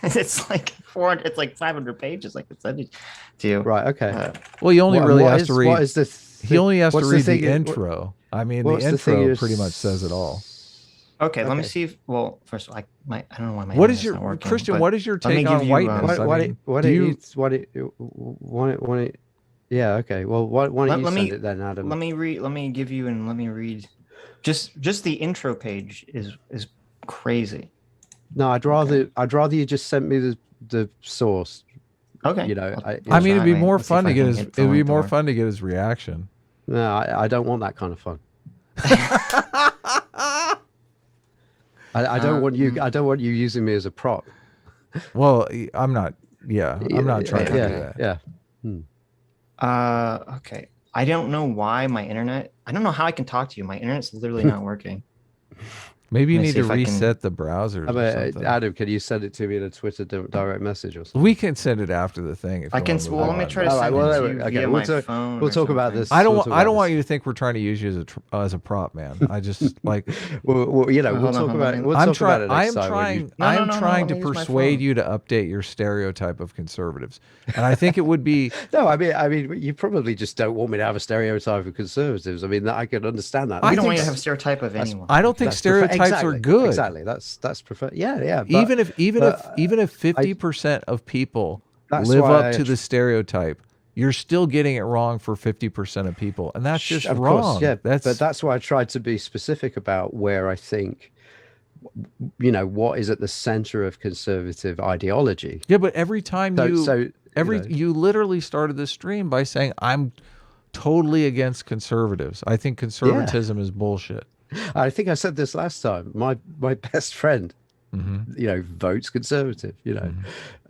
It's like 400. It's like 500 pages. Like I sent it to you. Right. Okay. Well, he only really What has is- to read. What is the? He only has to what's read the thing- intro. I mean, the what's the thing intro you're pretty much says it all. Okay. Let me Okay. see if. Well, first of all, I don't know why my. What is internet's your not working, Christian? but What is your let me take give on you, whiteness? I mean, do you- yeah. Okay. Well, why don't you let send me- it then, Adam? Let me read. Let me give you and let me read. Just the intro page is crazy. No, I'd rather you just sent me the source. Okay. You know, I mean, it'd be Wait, more let's see if fun I to get can his. get the It'd be link to more work. fun to get his reaction. No, I don't want that kind of fun. I don't want you. I don't want you using me as a prop. Well, I'm not. Yeah, I'm not trying to do that. Yeah. Okay. I don't know why my internet. I don't know how I can talk to you. My internet's literally not working. Maybe you Let me need see to if I can- reset the browsers. or something. Adam, can you send it to me in a Twitter direct message or something? We can send it after the thing. If I you can. want to Well, move let me on. try to All right, send well, it to okay, you okay, via we'll my talk- phone. we'll or talk about something. this. I don't We'll want. talk I about don't want this. you to think we're trying to use you as a prop, man. I just like. Well, you know, we'll Hold on, talk hold about on. it. We'll I'm talk about trying. it I next am time when you- trying. No, I no, am no, no, trying let to me use my persuade phone. you to update your stereotype of conservatives, and I think it would be. No, I mean, you probably just don't want me to have a stereotype of conservatives. I mean, I can understand that. I We don't think want you to s- have a stereotype of anyone. I don't think That's prefer- stereotypes are good. Exactly. That's preferred. Yeah. But, Even if but, 50% of people That's live why up to the stereotype, you're still getting it wrong for 50% of people, and that's just of wrong. course, yeah. That's But that's why I tried to be specific about where I think, you know, what is at the center of conservative ideology. yeah. But every time you know. you literally started the stream by saying I'm totally against conservatives. I think conservatism is bullshit. I think I said this last time. My best friend, you know, votes conservative. You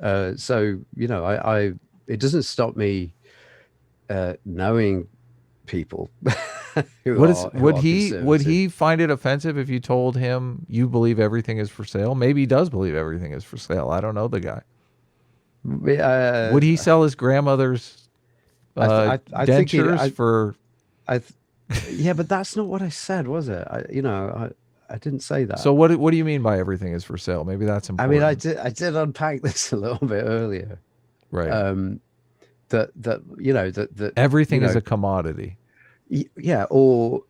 know, so you know, I it doesn't stop me knowing people. who What is are would conservative. he find it offensive if you told him you believe everything is for sale? Maybe he does believe everything is for sale. I don't know the guy. Would he sell his grandmother's I think he- dentures for? yeah, but that's not what I said, was it? I didn't say that. So what do you mean by everything is for sale? Maybe that's I important. mean, I did unpack this a little bit earlier. right. That you know that Everything you is know, a commodity. yeah, or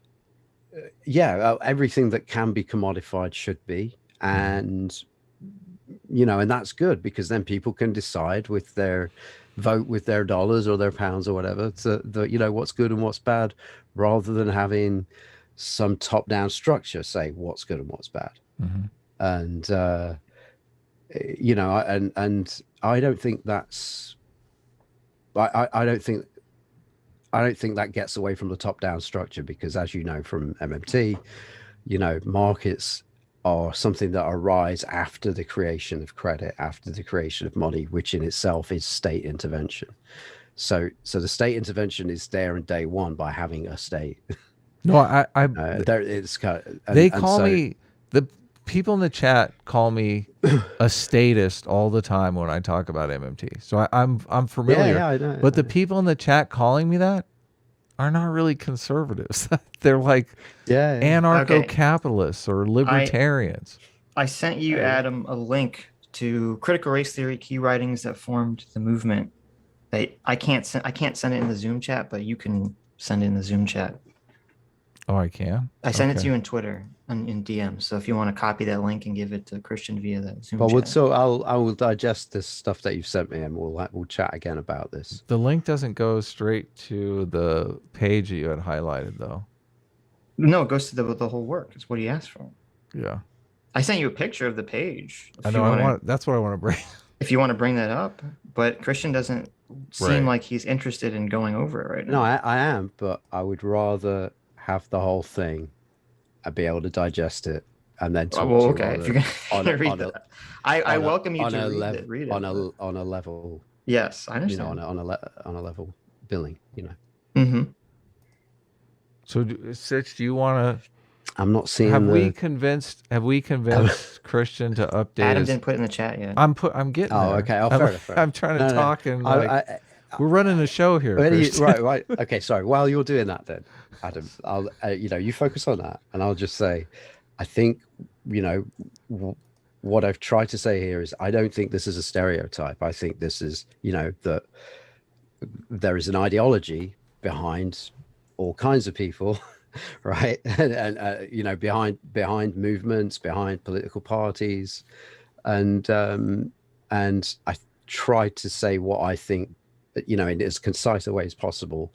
everything that can be commodified should be, and you know, and that's good because then people can decide with their vote with their dollars or their pounds or whatever to you know what's good and what's bad, rather than having some top-down structure say what's good and what's bad. And you know, and I don't think that's I don't think that gets away from the top-down structure, because as you know from MMT, you know, markets are something that arise after the creation of credit, after the creation of money, which in itself is state intervention. So the state intervention is there in day one by having a state. No, There it's kind of, they call me, the people in the chat call me a statist all the time when I talk about MMT. So I'm familiar. Yeah, I know. But the people in the chat calling me that are not really conservatives. They're like anarcho-capitalists or libertarians. I sent you, Adam, a link to critical race theory key writings that formed the movement. I can't send it in the Zoom chat, but you can send it in the Zoom chat. Oh, I can. I sent it to you in Twitter and in DM. So if you want to copy that link and give it to Christian via that Zoom chat. So I will digest this stuff that you've sent me, and we'll chat again about this. The link doesn't go straight to the page that you had highlighted, though. No, it goes to the whole work. It's what he asked for. Yeah. I sent you a picture of the page. I know. That's what I want to bring. If you want to bring that up, but Christian doesn't seem like he's interested in going over it right now. No, I am, but I would rather have the whole thing and be able to digest it and then talk to okay. If you're gonna read that, I welcome you to read it on a level. Yes, I understand. On a level billing. Mm-hmm. So, Sitch, do you want to? I'm not seeing. Have we convinced Christian to update? Adam didn't put it in the chat yet. I'm getting. Oh, there. okay. Fair enough. I'm trying to talk and we're running a show here. Right. Okay, sorry. While you're doing that, then, Adam, I'll you focus on that, and I'll just say, I think what I've tried to say here is I don't think this is a stereotype. I think this is that there is an ideology behind all kinds of people. Right, and behind movements, behind political parties, and I try to say what I think, in as concise a way as possible.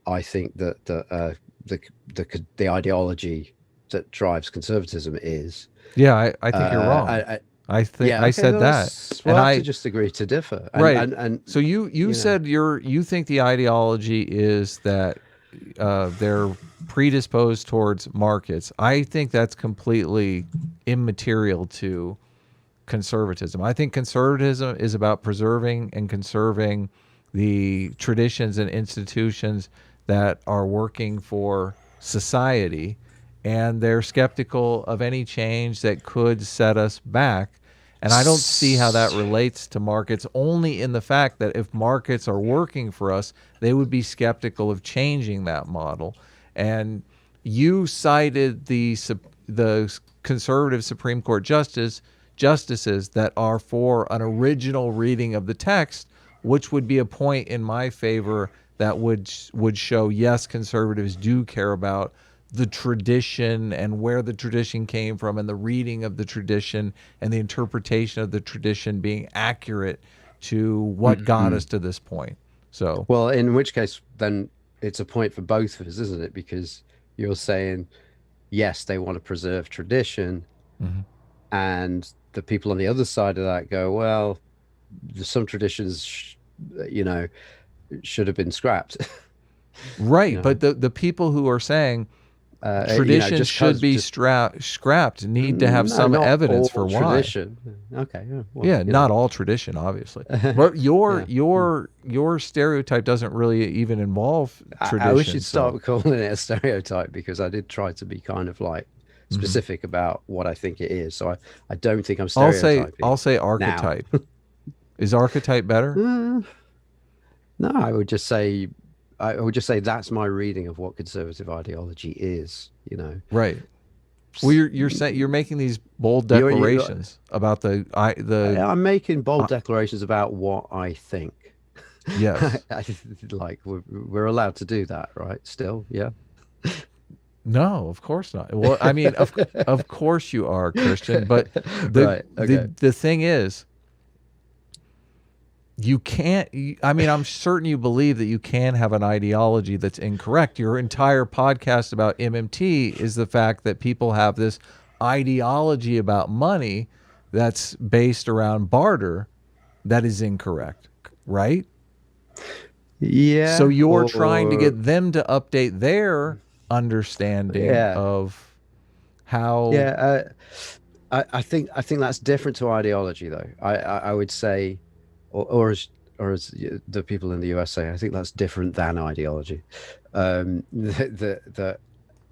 I think that the ideology that drives conservatism is. Yeah, I think you're wrong. I think I said that, and I just agree to differ. And so you said you think the ideology is that they're predisposed towards markets. I think that's completely immaterial to conservatism. I think conservatism is about preserving and conserving the traditions and institutions that are working for society, and they're skeptical of any change that could set us back. And I don't see how that relates to markets, only in the fact that if markets are working for us, they would be skeptical of changing that model. And you cited the conservative Supreme Court justices that are for an original reading of the text, which would be a point in my favor that would show, yes, conservatives do care about the tradition and where the tradition came from and the reading of the tradition and the interpretation of the tradition being accurate to what got us to this point. So, well, in which case, then it's a point for both of us, isn't it? Because you're saying, yes, they want to preserve tradition, and the people on the other side of that go, well, some traditions, should have been scrapped. Right, but the people who are saying tradition should be scrapped need to have some evidence for why. Tradition. Okay. Well, not all tradition, obviously. But your stereotype doesn't really even involve tradition. I wish you'd start calling it a stereotype, because I did try to be kind of like specific about what I think it is. So I don't think I'm stereotyping. I'll say archetype. Is archetype better? No, I would just say that's my reading of what conservative ideology is. Right. Well, you're making these bold declarations about I'm making bold declarations about what I think. Yes. Like we're allowed to do that, right? Still, yeah. No, of course not. Well, I mean, of course you are, Christian, but the thing is, you can't, I'm certain you believe that you can have an ideology that's incorrect. Your entire podcast about MMT is the fact that people have this ideology about money that's based around barter that is incorrect, right? Yeah. So you're trying to get them to update their understanding of how. Yeah. I think that's different to ideology, though. I would say. Or as the people in the US say, I think that's different than ideology. I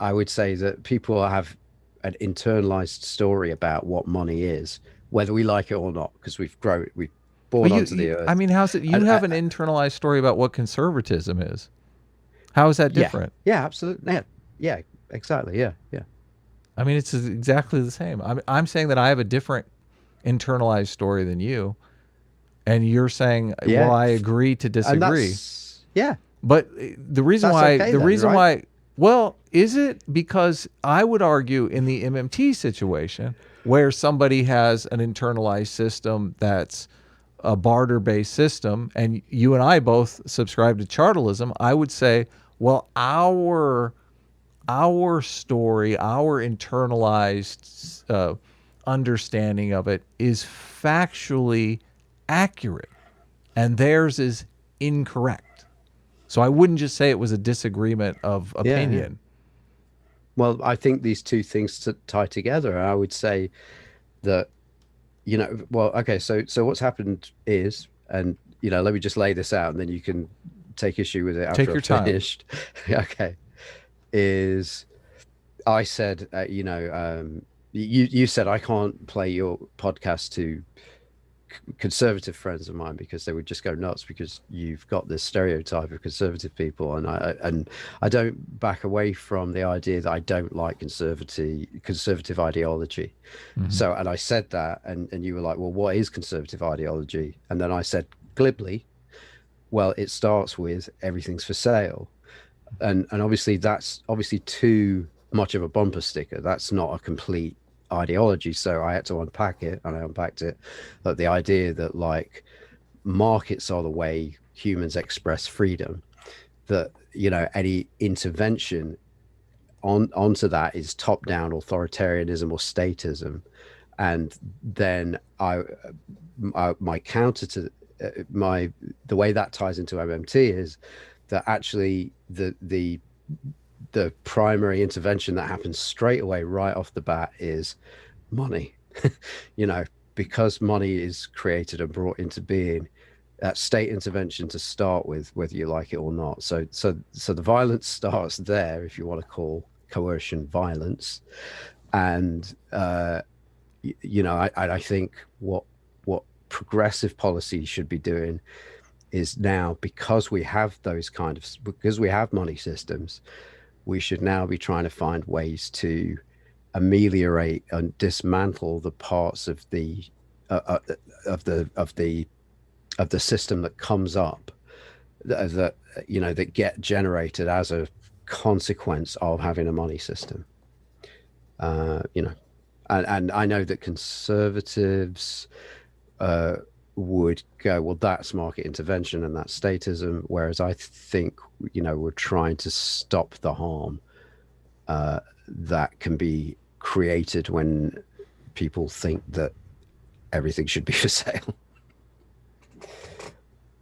would say that people have an internalized story about what money is, whether we like it or not, because we've born onto the earth. I mean, how's it? You have an internalized story about what conservatism is. How is that different? Yeah, absolutely. Yeah, exactly. Yeah. I mean, it's exactly the same. I'm saying that I have a different internalized story than you, and you're saying, Yeah. well, I agree to And disagree. yeah. But the reason That's why, okay then, right? why, well, is it because I would argue in the MMT situation where somebody has an internalized system that's a barter-based system, and you and I both subscribe to chartalism, I would say, well, our story, our internalized understanding of it is factually accurate, and theirs is incorrect. So I wouldn't just say it was a disagreement of opinion. Yeah. Well, I think these two things tie together. I would say that, well, okay, so what's happened is, and let me just lay this out, and then you can take issue with it after Take your time. finished. Okay, is I said, you said I can't play your podcast to conservative friends of mine because they would just go nuts because you've got this stereotype of conservative people, and I don't back away from the idea that I don't like conservative ideology. So, and I said that, and you were like, well, what is conservative ideology? And then I said glibly, well, it starts with everything's for sale, and obviously that's obviously too much of a bumper sticker. That's not a complete ideology, so I had to unpack it, and I unpacked it. But the idea that like markets are the way humans express freedom, that any intervention onto that is top-down authoritarianism or statism, and then my counter to the way that ties into MMT is that actually the primary intervention that happens straight away right off the bat is money. Because money is created and brought into being, that state intervention to start with, whether you like it or not. So the violence starts there, if you want to call coercion violence. And I think what progressive policy should be doing is now, because we have because we have money systems, we should now be trying to find ways to ameliorate and dismantle the parts of the system that comes up that get generated as a consequence of having a money system. And I know that conservatives would go, well, that's market intervention and that's statism, whereas I think we're trying to stop the harm that can be created when people think that everything should be for sale.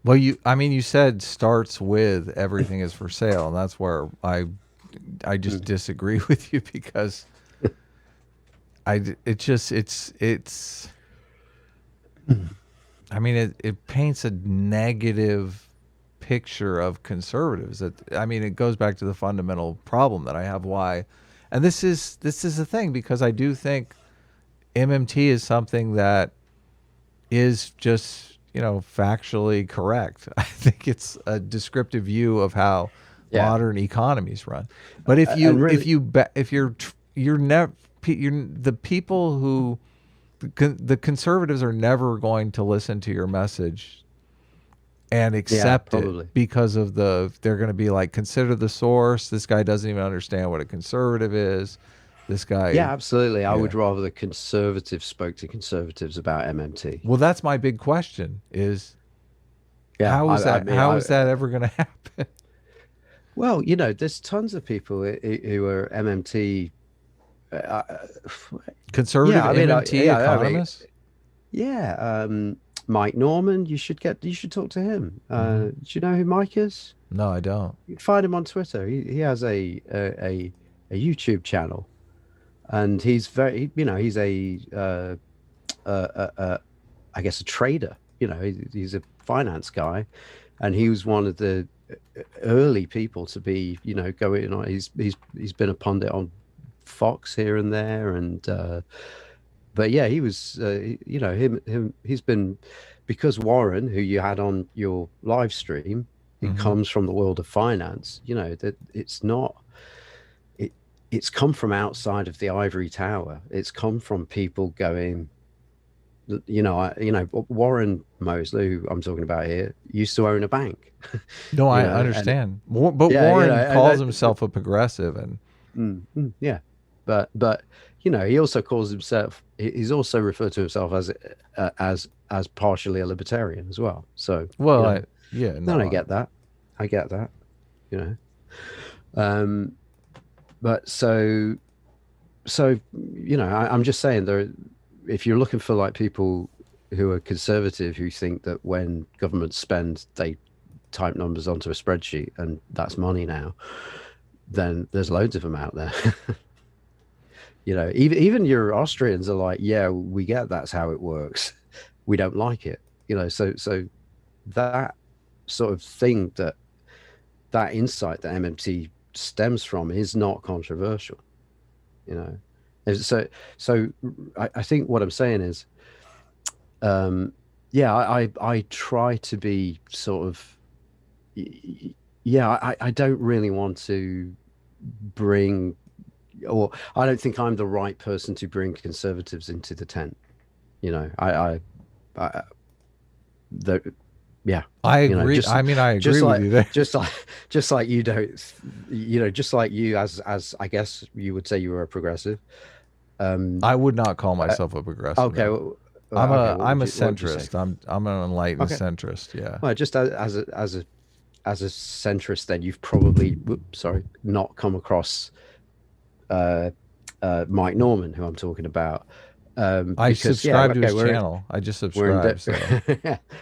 Well, you said starts with everything is for sale, and that's where I just disagree with you, because it's I mean, it paints a negative picture of conservatives. It goes back to the fundamental problem that I have. Why, and this is the thing, because I do think MMT is something that is just factually correct. I think it's a descriptive view of how modern economies run. But if the people who the conservatives are never going to listen to your message and accept it, because of they're going to be like, consider the source. This guy doesn't even understand what a conservative is. This guy. Yeah, absolutely. I would rather the conservatives spoke to conservatives about MMT. Well, that's my big question is, how is that ever going to happen? Well, there's tons of people who are MMT conservative MMT economists. Mike Norman, you should talk to him. Do you know who Mike is? No, I don't. You can find him on Twitter. He has a YouTube channel, and he's very, he's I guess a trader. He's a finance guy, and he was one of the early people to be, going on. He's been a pundit on Fox here and there, and but yeah, he was he's been, because Warren, who you had on your live stream, it comes from the world of finance. That it's come from outside of the ivory tower. It's come from people going, Warren Mosley, who I'm talking about here, used to own a bank. No, I understand. But Warren calls himself a progressive, and yeah, but he also calls himself. He's also referred to himself as partially a libertarian as well. So I get that. I get that. But so I'm just saying if you're looking for like people who are conservative who think that when governments spend, they type numbers onto a spreadsheet and that's money now, then there's loads of them out there. Even your Austrians are like, yeah, we get that's how it works. We don't like it. So that sort of thing, that insight that MMT stems from is not controversial. So I think what I'm saying is, I try to be sort of, I don't really want to bring, or I don't think I'm the right person to bring conservatives into the tent. I agree. I agree with you there. Just like you don't, just like you, as I guess you would say you were a progressive. I would not call myself a progressive. Okay. No. I'm a centrist. I'm an enlightened centrist. Yeah. Well, just as a centrist, then you've probably not come across Mike Norman, who I'm talking about. I subscribe to his channel. I just subscribe.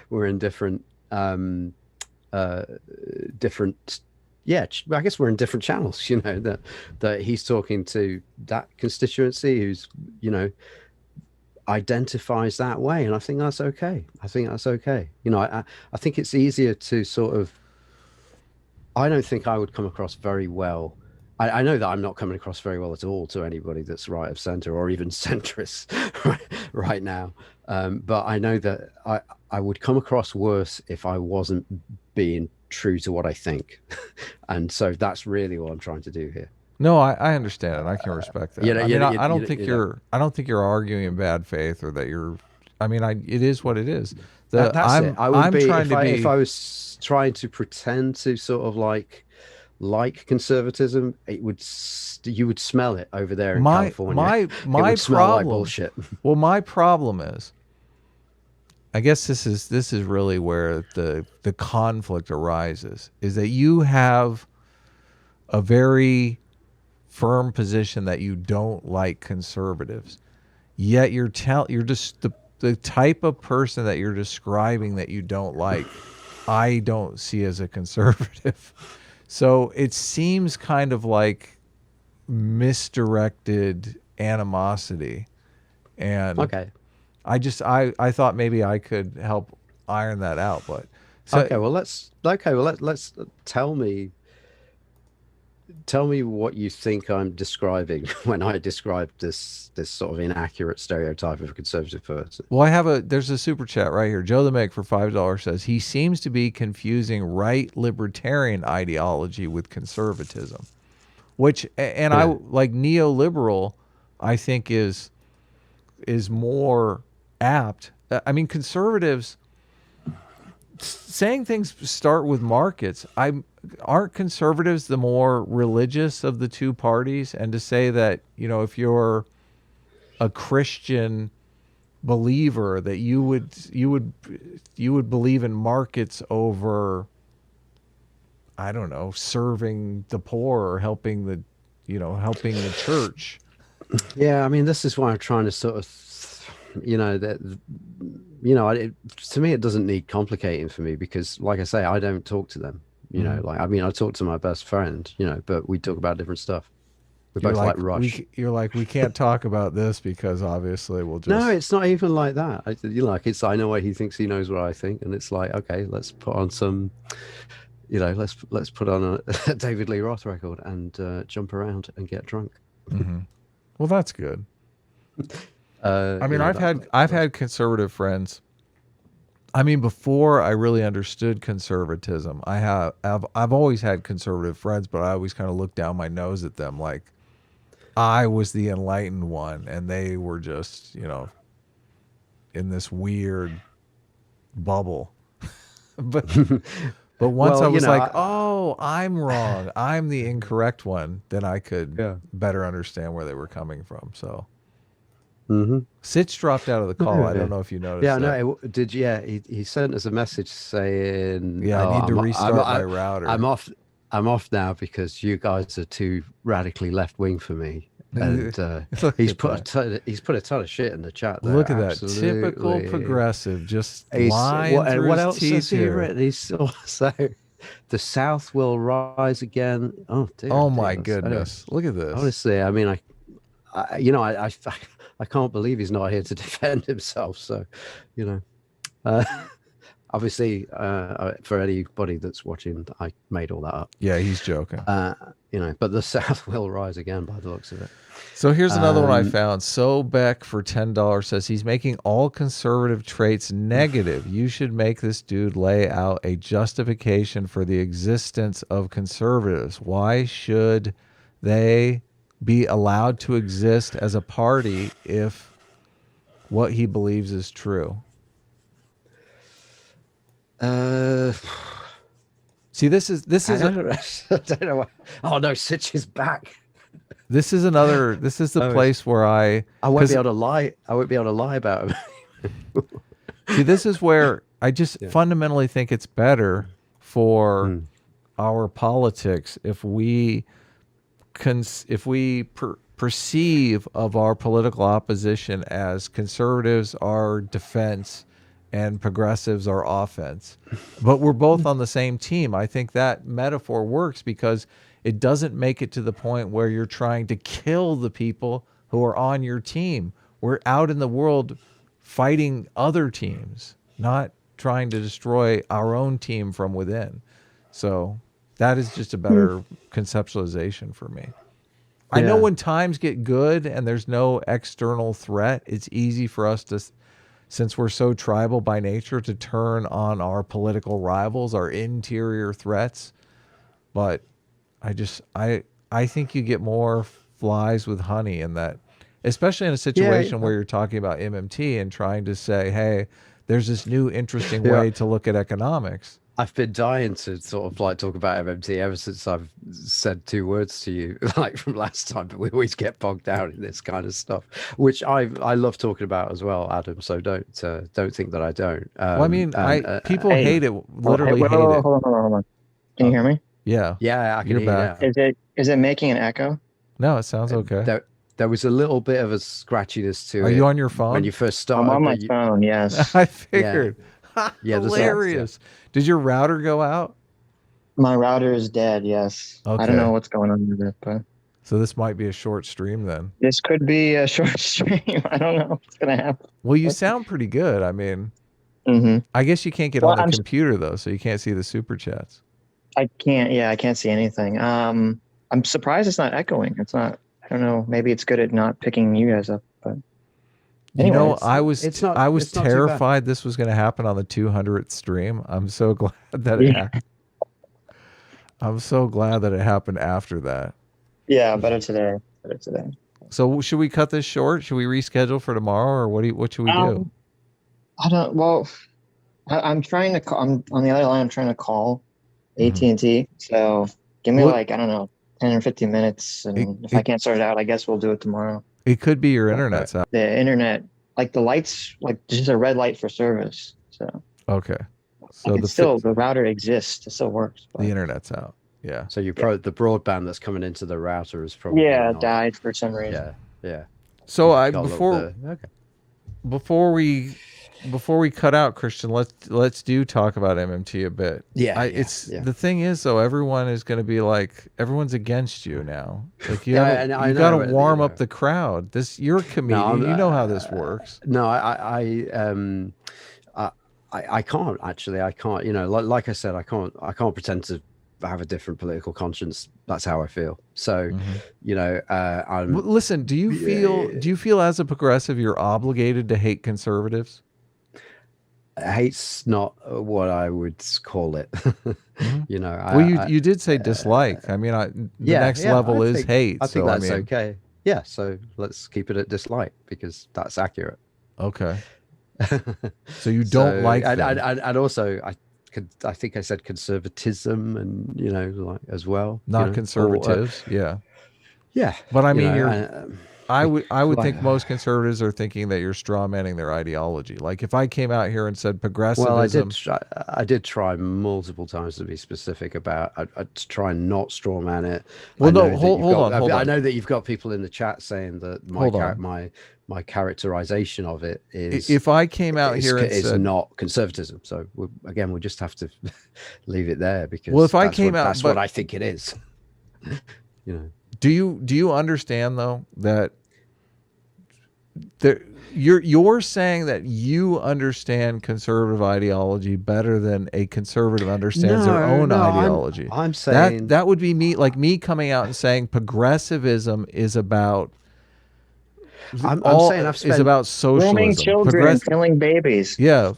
We're in different different. Yeah, I guess we're in different channels. That he's talking to that constituency who's identifies that way, and I think that's okay. I think it's easier to sort of. I don't think I would come across very well. I know that I'm not coming across very well at all to anybody that's right of center or even centrist right now. But I know that I would come across worse if I wasn't being true to what I think. And so that's really what I'm trying to do here. No, I understand it. I can respect that. I don't think you're arguing in bad faith or that you're. It is what it is. That's it. If I was trying to pretend to sort of like conservatism, you would smell it over there in California. My would smell problem, like bullshit. Well, my problem is, I guess this is really where the conflict arises, is that you have a very firm position that you don't like conservatives, yet you're just the type of person that you're describing that you don't like, I don't see as a conservative. So it seems kind of like misdirected animosity. And okay. I thought maybe I could help iron that out, but let's tell me what you think I'm describing when I describe this sort of inaccurate stereotype of a conservative person. Well, there's a super chat right here. Joe the Meg for $5 says he seems to be confusing right libertarian ideology with conservatism, which I like neoliberal. I think is more apt. Conservatives saying things start with markets. Aren't conservatives the more religious of the two parties? And to say that, if you're a Christian believer, that you would believe in markets over, I don't know, serving the poor or helping the church. Yeah, this is why I'm trying to sort of, to me it doesn't need complicating for me, because like I say, I don't talk to them. I talk to my best friend, but we talk about different stuff. We both like Rush. You're like, we can't talk about this because obviously we'll just. No, it's not even like that. I know what he thinks. He knows what I think, and it's like, okay, let's put on some, let's put on a David Lee Roth record and jump around and get drunk. Mm-hmm. Well, that's good. I've had conservative friends. Before I really understood conservatism, I've always had conservative friends, but I always kind of looked down my nose at them like I was the enlightened one, and they were just, in this weird bubble. but once I was like, oh, I'm wrong. I'm the incorrect one. Then I could better understand where they were coming from. So Sitch dropped out of the call. I don't know if you noticed. Yeah, that. no, did. Yeah, he sent us a message saying, I need to restart my router. I'm off now because you guys are too radically left wing for me. And he's put a ton of shit in the chat there. Look at that typical progressive, just lying through what his else teeth has he here. written? He's also the South will rise again. Oh dear! Oh my goodness! Look at this. Honestly, I mean, I can't believe he's not here to defend himself. So, obviously, for anybody that's watching, I made all that up. Yeah, he's joking. But the South will rise again by the looks of it. So here's another one I found. So Beck for $10 says he's making all conservative traits negative. You should make this dude lay out a justification for the existence of conservatives. Why should they be allowed to exist as a party if what he believes is true? See, this is I don't know. Oh no, Sitch is back. This is the place where I won't be able to lie. I won't be able to lie about him. See, this is where I just fundamentally think it's better for our politics if we perceive of our political opposition as conservatives are defense and progressives are offense, but we're both on the same team. I think that metaphor works because it doesn't make it to the point where you're trying to kill the people who are on your team. We're out in the world fighting other teams, not trying to destroy our own team from within. So that is just a better conceptualization for me. I know when times get good and there's no external threat, it's easy for us to, since we're so tribal by nature, to turn on our political rivals, our interior threats. But I think you get more flies with honey in that, especially in a situation where you're talking about MMT and trying to say, hey, there's this new interesting way to look at economics. I've been dying to sort of like talk about MMT ever since I've said 2 words to you, like from last time, but we always get bogged down in this kind of stuff, which I love talking about as well, Adam. So don't think that I don't. Well, I mean, people hate it, literally hate it. Hold on. Can you hear me? Yeah. Yeah, I can hear you now. Is it making an echo? No, it sounds okay. There was a little bit of a scratchiness to it. Are you on your phone? When you first started? I'm on my phone, yes. I figured. Yeah, hilarious. Did your router go out? My router is dead, yes. Okay. I don't know what's going on with it, but so this might be a short stream then. This could be a short stream. I don't know what's going to happen. Well, you sound pretty good. I mean, I guess you can't get on the computer though, so you can't see the super chats. I can't see anything. I'm surprised it's not echoing. It's not, I don't know, maybe it's good at not picking you guys up, but anyway, I was terrified this was going to happen on the 200th stream. I'm so glad that it happened. I'm so glad that it happened after that. Yeah, better today. So should we cut this short? Should we reschedule for tomorrow, or what should we do? I don't. Well, I'm trying to call. I'm on the other line. I'm trying to call AT&T. So give me I don't know, 10 or 15 minutes, and if I can't sort it out, I guess we'll do it tomorrow. It could be your internet's out. The internet, like the lights, like just a red light for service. So okay, so the router exists. It still works. But the internet's out. Yeah. So the broadband that's coming into the router is probably died for some reason. Yeah. So before we cut out, Christian, let's talk about MMT a bit. The thing is though, everyone is going to be like, everyone's against you now. Like you got to warm up the crowd. You're a comedian. You know how this works. No, I can't actually. I can't. Like I said, I can't pretend to have a different political conscience. That's how I feel. So, listen. Do you feel as a progressive you're obligated to hate conservatives? Hate's not what I would call it. You did say dislike. I mean, the next level is hate. I think that's okay. Yeah, so let's keep it at dislike because that's accurate. Okay. So you don't like them. and also I think I said conservatism, and like as well. Not conservatives. Yeah. Yeah. But I mean, I would like, think most conservatives are thinking that you're straw manning their ideology. Like if I came out here and said progressivism. Well, I did try multiple times to be specific about. I try and not straw man it. Well, no, hold on. I know that you've got people in the chat saying that my characterization of it is. If I came out here and is said not conservatism, so we'll just have to leave it there, because if I came out, that's what I think it is. Do you understand though that you're saying that you understand conservative ideology better than a conservative understands their own ideology? I'm saying that would be me coming out and saying progressivism is about. I'm saying is about socialism. Grooming children, killing babies. Yeah,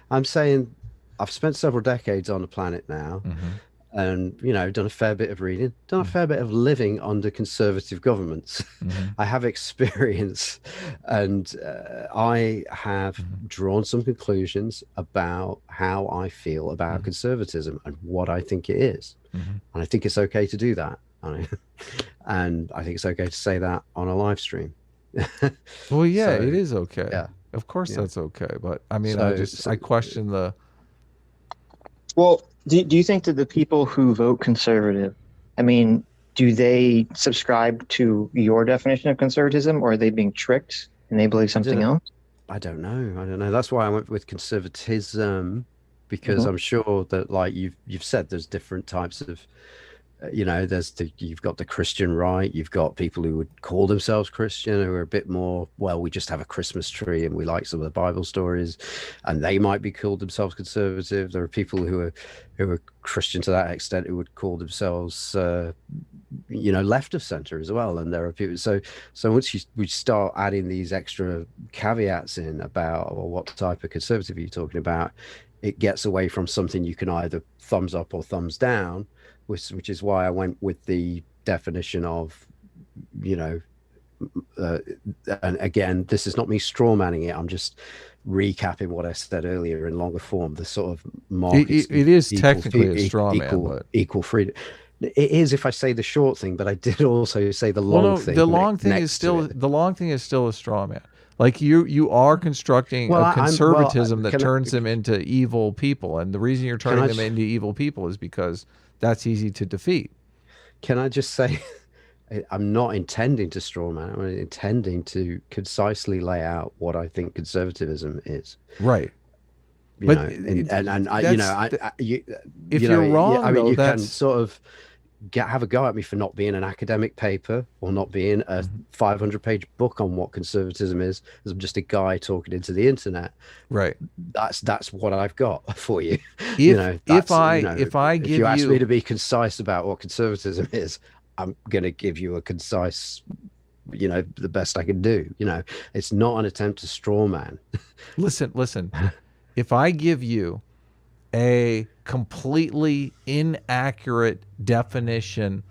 I'm saying I've spent several decades on the planet now. And done a fair bit of reading, done a fair bit of living under conservative governments. I have experience, and I have drawn some conclusions about how I feel about conservatism and what I think it is. And I think it's okay to do that. And I think it's okay to say that on a live stream. Well, yeah, it is okay. Yeah, of course that's okay. But I mean, I question the. Well, do you think that the people who vote conservative, I mean, do they subscribe to your definition of conservatism, or are they being tricked and they believe something else? I don't know. That's why I went with conservatism, because I'm sure that, like you've said, there's different types of, you've got the Christian right, you've got people who would call themselves Christian who are a bit more, well, we just have a Christmas tree and we like some of the Bible stories, and they might be called themselves conservative. There are people who are Christian to that extent who would call themselves left of center as well. And there are people, so once we start adding these extra caveats in about, well, what type of conservative are you talking about, it gets away from something you can either thumbs up or thumbs down, which is why I went with the definition of, and again, this is not me straw manning it. I'm just recapping what I said earlier in longer form. The sort of markets. It is technically a straw man, but equal freedom. It is if I say the short thing, but I did also say the long thing. The long thing is still a straw man. Like you are constructing a conservatism that turns them into evil people, and the reason you're turning them into evil people is because that's easy to defeat. Can I just say, I'm not intending to straw man. I'm intending to concisely lay out what I think conservatism is. Right. If you're wrong, I mean, you can sort of have a go at me for not being an academic paper or not being a 500-page book on what conservatism is. I'm just a guy talking into the internet. Right. That's what I've got for you. If you ask me to be concise about what conservatism is, I'm going to give you a concise, the best I can do. It's not an attempt to straw man. Listen. If I give you a completely inaccurate definition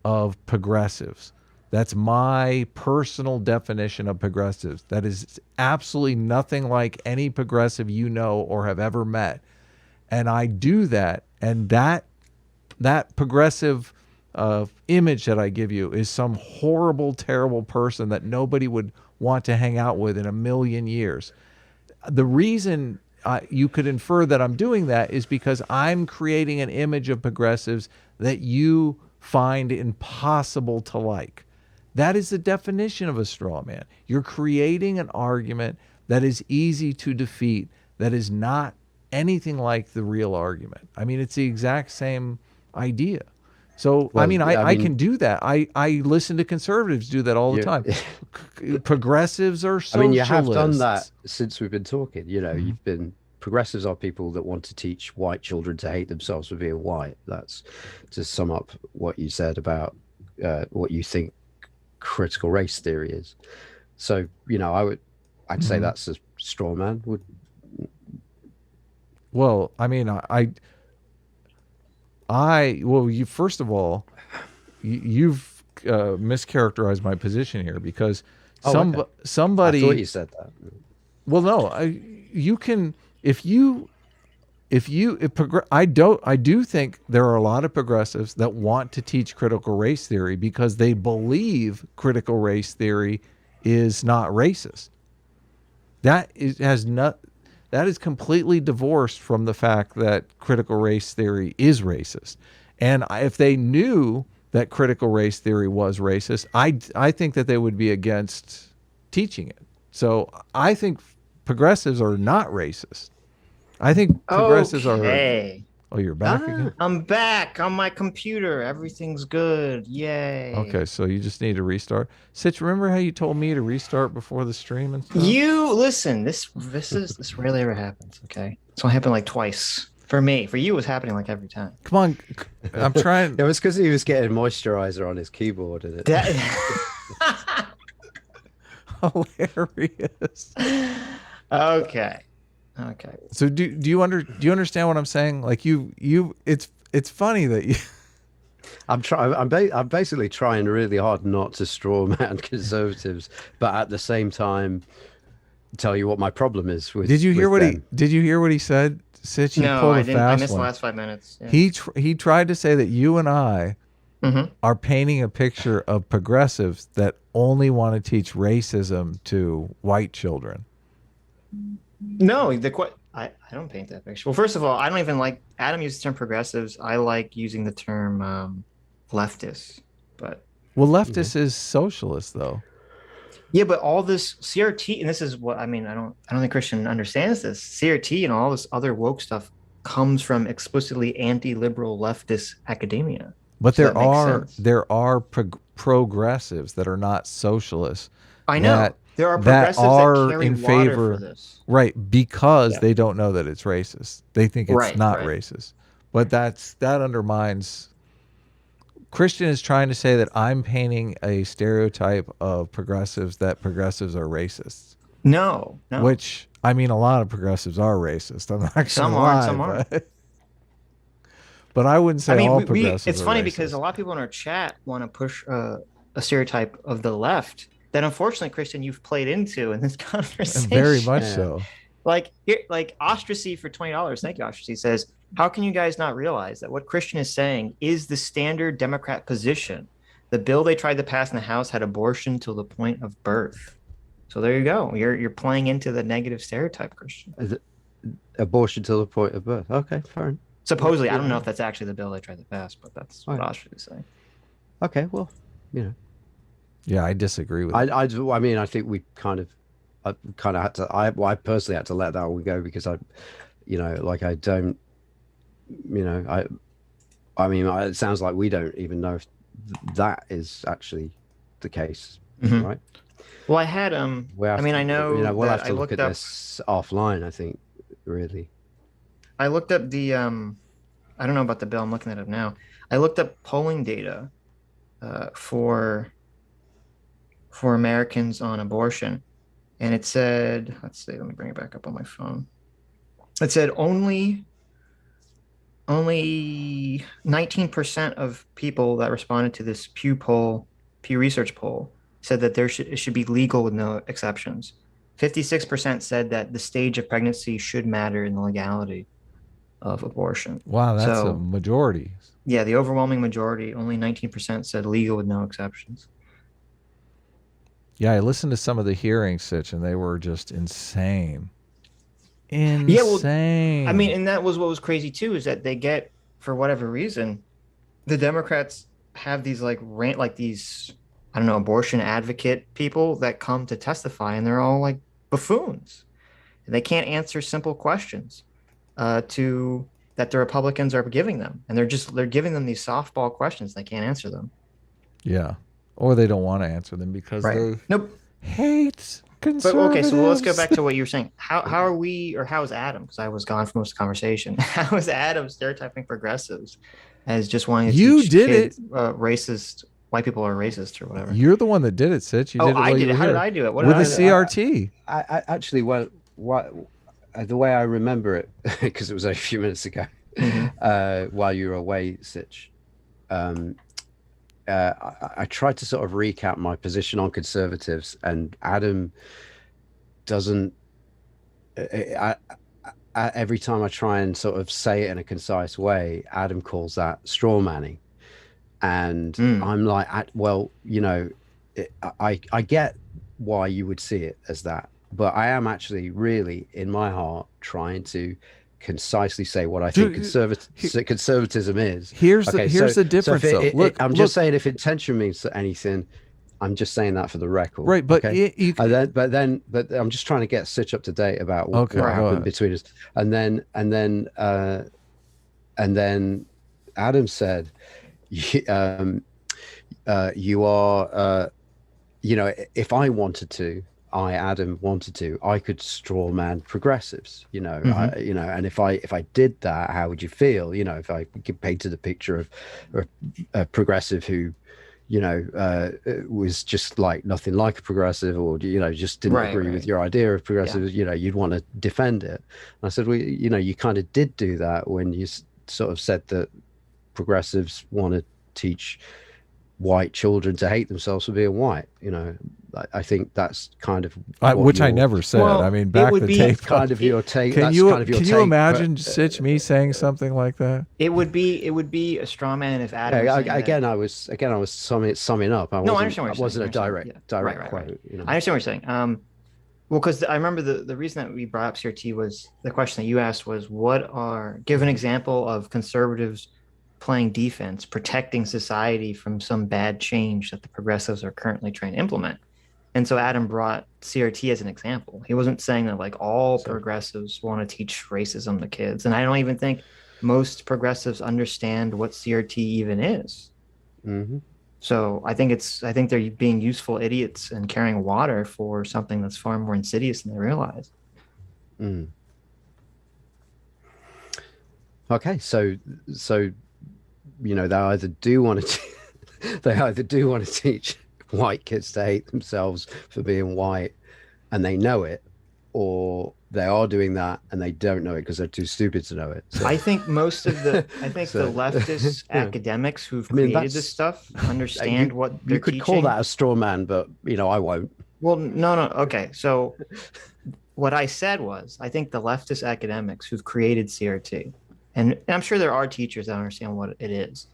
of progressives, that's my personal definition of progressives, that is absolutely nothing like any progressive you know or have ever met, and I do that, and that progressive image that I give you is some horrible, terrible person that nobody would want to hang out with in a million years. The reason you could infer that I'm doing that is because I'm creating an image of progressives that you find impossible to like. That is the definition of a straw man. You're creating an argument that is easy to defeat, that is not anything like the real argument. I mean, it's the exact same idea. So, well, I can do that. I listen to conservatives do that all the time. Progressives are socialists. I mean, you have done that since we've been talking. You've been... Progressives are people that want to teach white children to hate themselves for being white. That's to sum up what you said about what you think critical race theory is. So, I'd say that's a straw man. Well, I mean, you first of all, you've mischaracterized my position here because somebody. I thought you said that. Well, no, you can I do think there are a lot of progressives that want to teach critical race theory because they believe critical race theory is not racist. That is completely divorced from the fact that critical race theory is racist. And if they knew that critical race theory was racist, I think that they would be against teaching it. So I think progressives are not racist. I think progressives are. Oh, you're back again? I'm back on my computer. Everything's good. Yay. Okay, so you just need to restart. Sitch, remember how you told me to restart before the stream and stuff? You listen, this rarely ever happens, okay? It's only happened like twice. For me. For you, it was happening like every time. Come on. I'm trying. It was because he was getting moisturizer on his keyboard. And Hilarious. Okay. So do you understand what I'm saying? Like it's funny that you. I'm basically trying really hard not to straw man conservatives, but at the same time, tell you what my problem is with. Did you hear what he said? Sitch, no, I didn't. I missed the last 5 minutes. Yeah. He tried to say that you and I are painting a picture of progressives that only want to teach racism to white children. No, I don't paint that picture. Well, first of all, I don't even like Adam uses the term progressives. I like using the term leftist. But leftist is socialist though. Yeah, but all this CRT, and this is what I mean. I don't think Christian understands this. CRT and all this other woke stuff comes from explicitly anti-liberal leftist academia. But there are progressives that are not socialists. I know there are progressives that carry in favor for this, right? Because they don't know that it's racist. They think it's not racist. But that undermines. Christian is trying to say that I'm painting a stereotype of progressives that progressives are racists. No. Which, I mean, a lot of progressives are racist. I'm not going to lie. Some are. But I wouldn't say all progressives it's funny racist. Because a lot of people in our chat want to push a stereotype of the left that unfortunately, Christian, you've played into in this conversation. Very much so. Like Ostracy for $20. Thank you, Ostracy says, how can you guys not realize that what Christian is saying is the standard Democrat position? The bill they tried to pass in the House had abortion till the point of birth. So there you go. You're playing into the negative stereotype, Christian. Abortion till the point of birth. Okay, fair enough. Supposedly, I don't know if that's actually the bill they tried to pass, but that's what Ostracy is saying. Okay, well, Yeah, I disagree with I mean, I think we I had to. I personally had to let that one go because I don't. I mean, it sounds like we don't even know if that is actually the case, right? Well, I had I know. We'll have to look at this offline. I think, really. I looked up the I don't know about the bill. I'm looking it up now. I looked up polling data for Americans on abortion. And it said, let's see, let me bring it back up on my phone. It said only 19% of people that responded to this Pew Research poll said that it should be legal with no exceptions. 56% said that the stage of pregnancy should matter in the legality of abortion. Wow, that's a majority. Yeah, the overwhelming majority, only 19% said legal with no exceptions. Yeah, I listened to some of the hearings, Sitch, and they were just insane. Yeah, well, I mean, and that was what was crazy too, is that they get, for whatever reason, the Democrats have these these, I don't know, abortion advocate people that come to testify, and they're all like buffoons. And they can't answer simple questions that the Republicans are giving them, and they're giving them these softball questions. They can't answer them. Yeah. Or they don't want to answer them because they hate conservatives. But okay, so let's go back to what you were saying. How are we, or how is Adam? Because I was gone for most of the conversation. How is Adam stereotyping progressives as just wanting to teach kids, racist, white people are racist or whatever? You're the one that did it, Sitch. I did it. How did I do it? With the CRT. I actually, the way I remember it, because it was a few minutes ago, while you were away, Sitch, I tried to sort of recap my position on conservatives, and Adam doesn't every time I try and sort of say it in a concise way, Adam calls that straw manning. And I'm like, well, I get why you would see it as that, but I am actually really in my heart trying to concisely say what I think conservatism is. Here's the difference, though. I'm just saying, if intention means anything, I'm just saying that for the record. Right, but okay? But I'm just trying to get Sitch up to date about what happened between us. And then Adam said, you are, if I wanted to, Adam wanted to, I could straw man progressives, and if I did that, how would you feel? If I painted a picture of a progressive who, was just like nothing like a progressive, or just didn't agree with your idea of progressives, you'd want to defend it. And I said, well, you kind of did do that when you sort of said that progressives want to teach white children to hate themselves for being white. I think that's kind of which I never said. Well, I mean, back the tape. Kind of your take. Can you imagine, Sitch, me saying something like that? It would be a straw man if Adam. I was summing up. I understand what you're saying. It wasn't a direct quote. I understand what you're saying. Well, because I remember the reason that we brought up CRT was the question that you asked was, give an example of conservatives playing defense, protecting society from some bad change that the progressives are currently trying to implement. And so Adam brought CRT as an example. He wasn't saying that like all progressives want to teach racism to kids. And I don't even think most progressives understand what CRT even is. Mm-hmm. So I think they're being useful idiots and carrying water for something that's far more insidious than they realize. Mm. Okay, so they either do want to teach white kids to hate themselves for being white, and they know it, or they are doing that and they don't know it because they're too stupid to know it. So. I think the leftist academics who've created this stuff understand what they're you could teaching. call that a straw man, but I won't. Well, no. Okay, so what I said was, I think the leftist academics who've created CRT, and I'm sure there are teachers that understand what it is,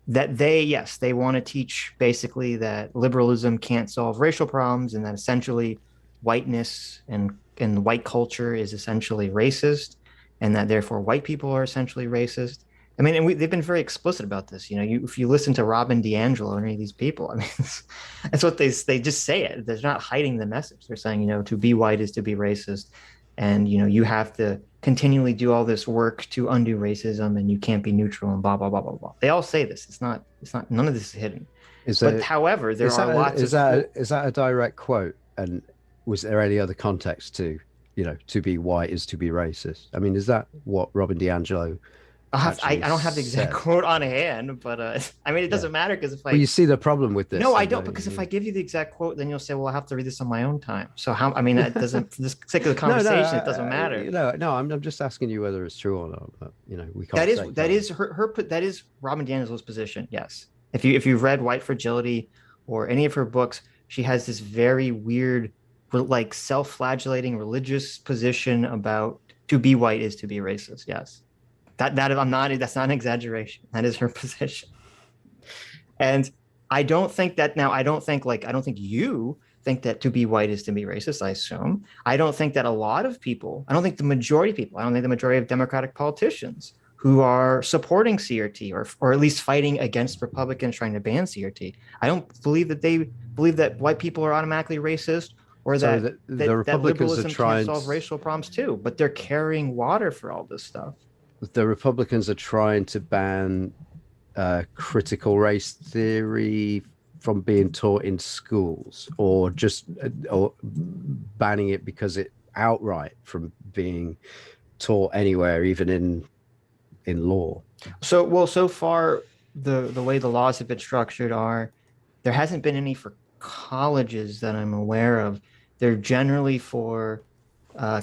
that they want to teach basically that liberalism can't solve racial problems, and that essentially whiteness and white culture is essentially racist, and that therefore white people are essentially racist. I mean, and they've been very explicit about this. If you listen to Robin DiAngelo or any of these people, I mean, that's what they just say it. They're not hiding the message. They're saying, to be white is to be racist, and you have to continually do all this work to undo racism, and you can't be neutral, and blah blah blah blah blah. They all say this. It's not. None of this is hidden. However, there are lots of. Is that a direct quote? And was there any other context to, to be white is to be racist? I mean, is that what Robin DiAngelo? I don't have the exact quote on hand, but it doesn't matter, because if you see the problem with this. No, I don't, because if I give you the exact quote, then you'll say, well, I have to read this on my own time. So that doesn't, for the sake of the conversation, it doesn't matter. No, I'm just asking you whether it's true or not. But, we can't. That is Robin DiAngelo's position. Yes, if you've read White Fragility or any of her books, she has this very weird, like self-flagellating religious position about to be white is to be racist. Yes. That's not an exaggeration. That is her position. And I don't think you think that to be white is to be racist, I assume. I don't think that a lot of people, I don't think the majority of Democratic politicians who are supporting CRT or at least fighting against Republicans trying to ban CRT, I don't believe that they believe that white people are automatically racist, or that the Republicans liberalism can't solve racial problems too, but they're carrying water for all this stuff. The Republicans are trying to ban critical race theory from being taught in schools, or banning it because it outright from being taught anywhere, even in law. So far the way the laws have been structured there hasn't been any for colleges that I'm aware of. They're generally for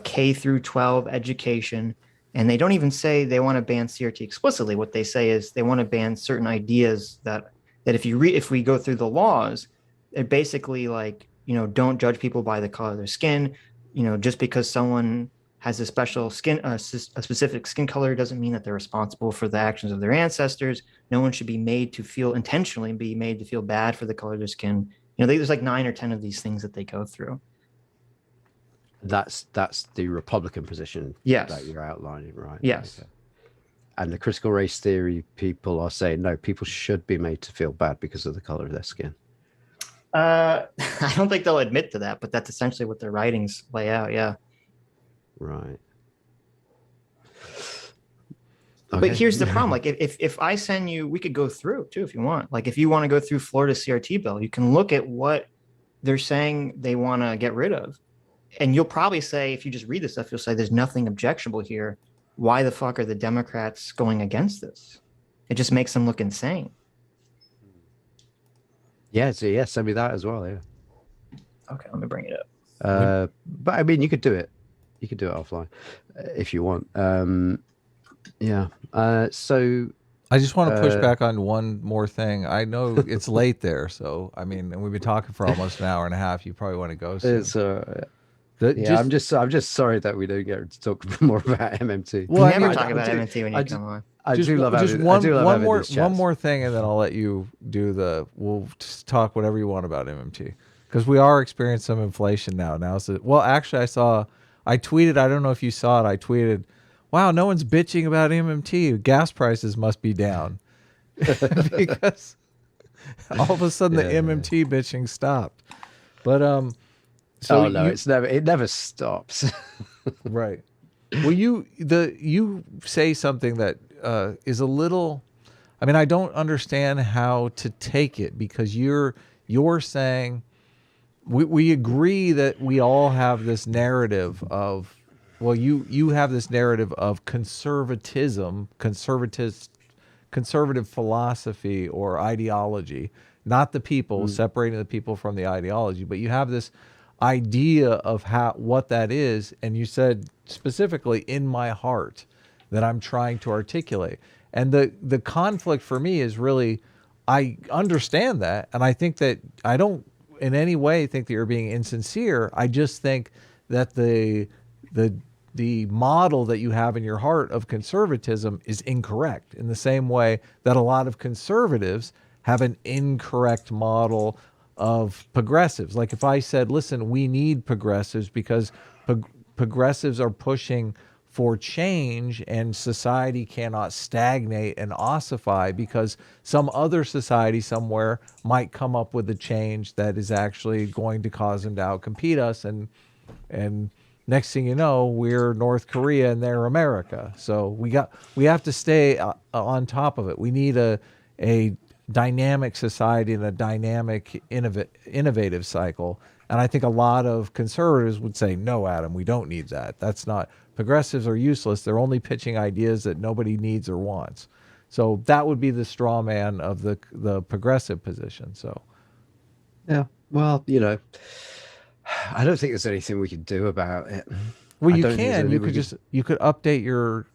K through 12 education. And they don't even say they want to ban CRT explicitly. What they say is they want to ban certain ideas that if we go through the laws, it basically don't judge people by the color of their skin. Just because someone has a special skin, a specific skin color doesn't mean that they're responsible for the actions of their ancestors. No one should be made to feel intentionally be made to feel bad for the color of their skin. You know, there's like 9 or 10 of these things that they go through. That's the Republican position Yes. that you're outlining, right? Yes. Okay. And the critical race theory people are saying, no, people should be made to feel bad because of the color of their skin. I don't think they'll admit to that, but that's essentially what their writings lay out. Yeah. Right. Okay. But here's the problem. Like if I send you, we could go through too, if you want. Like if you want to go through Florida's CRT bill, you can look at what they're saying they want to get rid of. And you'll probably say, if you just read this stuff, you'll say there's nothing objectionable here. Why the fuck are the Democrats going against this? It just makes them look insane. Yeah, so yeah, send me that as well. Yeah. Okay, let me bring it up. But I mean, you could do it. You could do it offline if you want. Yeah. So I just want to push back on one more thing. I know it's late there, so I mean, and we've been talking for almost an hour and a half. You probably want to go soon. It's I'm just sorry that we don't get to talk more about MMT. Well, I never talk about MMT when you come on. I do love one more thing, and then I'll let you do the. We'll just talk whatever you want about MMT, because we are experiencing some inflation now. Well, actually, I tweeted. I don't know if you saw it. I tweeted, "Wow, no one's bitching about MMT. Gas prices must be down," because all of a sudden the MMT bitching stopped. But so it never stops. Right. Well, you say something that is a little. I mean, I don't understand how to take it, because you're saying we agree that we all have this narrative of, well, you have this narrative of conservatism, conservative philosophy or ideology, not the people, separating the people from the ideology, but you have this idea of what that is, and you said specifically in my heart that I'm trying to articulate. And the conflict for me is really, I understand that, and I think that I don't in any way think that you're being insincere. I just think that the model that you have in your heart of conservatism is incorrect, in the same way that a lot of conservatives have an incorrect model of progressives. Like if I said, listen, we need progressives because progressives are pushing for change, and society cannot stagnate and ossify because some other society somewhere might come up with a change that is actually going to cause them to outcompete us, and next thing you know, we're North Korea and they're America. So we have to stay on top of it. We need a dynamic society and a dynamic innovative cycle. And I think a lot of conservatives would say, no, Adam, we don't need that. That's not, progressives are useless. They're only pitching ideas that nobody needs or wants. So that would be the straw man of the progressive position. So, yeah, well, I don't think there's anything we can do about it. Well, you can. You could update your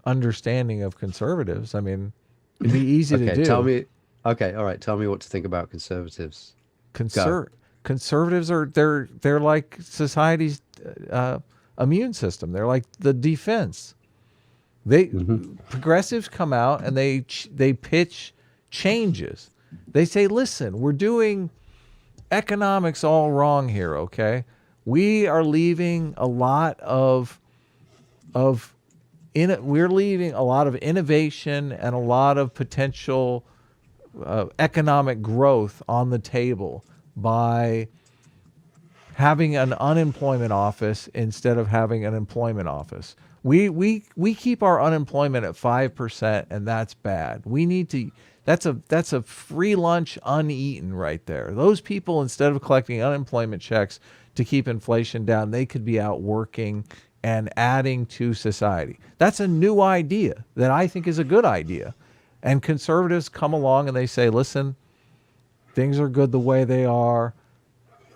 understanding of conservatives. I mean, it'd be easy to do. Tell me. Okay, all right. Tell me what to think about conservatives. Conservatives are they're like society's immune system. They're like the defense. Progressives come out and they pitch changes. They say, listen, we're doing economics all wrong here. Okay, we are leaving a lot of innovation and a lot of potential economic growth on the table by having an unemployment office instead of having an employment office. We keep our unemployment at 5%, and that's bad. We need to. That's a free lunch uneaten right there. Those people, instead of collecting unemployment checks to keep inflation down, they could be out working and adding to society. That's a new idea that I think is a good idea. And conservatives come along and they say, listen, things are good the way they are.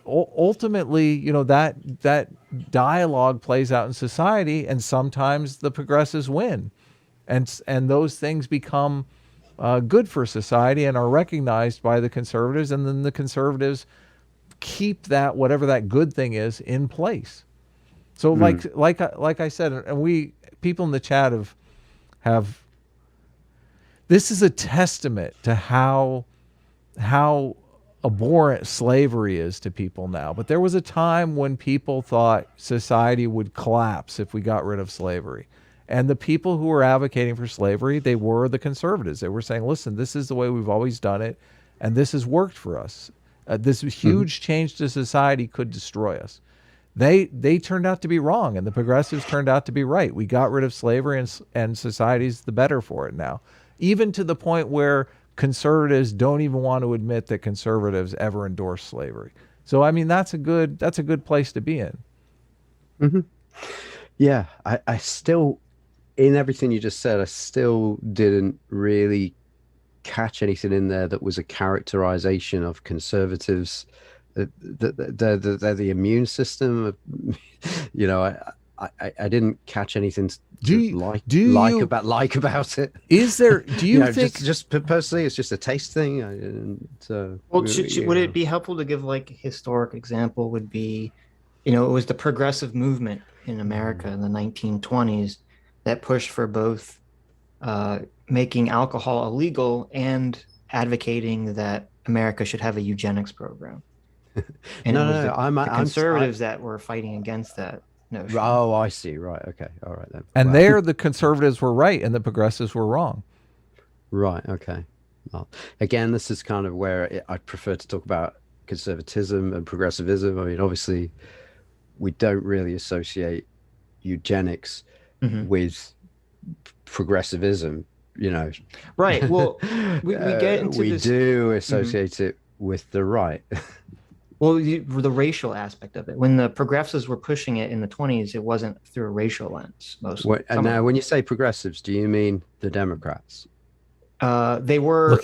Ultimately, that dialogue plays out in society, and sometimes the progressives win. And those things become good for society and are recognized by the conservatives, and then the conservatives keep that, whatever that good thing is, in place. So like I said, and we people in the chat have this is a testament to how abhorrent slavery is to people now. But there was a time when people thought society would collapse if we got rid of slavery. And the people who were advocating for slavery, they were the conservatives. They were saying, listen, this is the way we've always done it, and this has worked for us. This huge change to society could destroy us. They turned out to be wrong, and the progressives turned out to be right. We got rid of slavery, and society's the better for it now. Even to the point where conservatives don't even want to admit that conservatives ever endorsed slavery. So I mean, that's a good place to be in. Yeah, I still, in everything you just said, I still didn't really catch anything in there that was a characterization of conservatives. They're the immune system. You know, I didn't catch anything like about it. Is there? Do you think just personally, it's just a taste thing? Would it be helpful to give like a historic example? Would be, it was the progressive movement in America in the 1920s that pushed for both making alcohol illegal and advocating that America should have a eugenics program. And I'm conservatives that were fighting against that notion. Oh, I see. Right. Okay. All right then. And there, the conservatives were right and the progressives were wrong. Right. Okay. Well, again, this is kind of where I prefer to talk about conservatism and progressivism. I mean, obviously, we don't really associate eugenics with progressivism, Right. Well, we get into we do associate it with the right. Well, the racial aspect of it. When the progressives were pushing it in the 20s, it wasn't through a racial lens mostly. And now, when you say progressives, do you mean the Democrats? They were.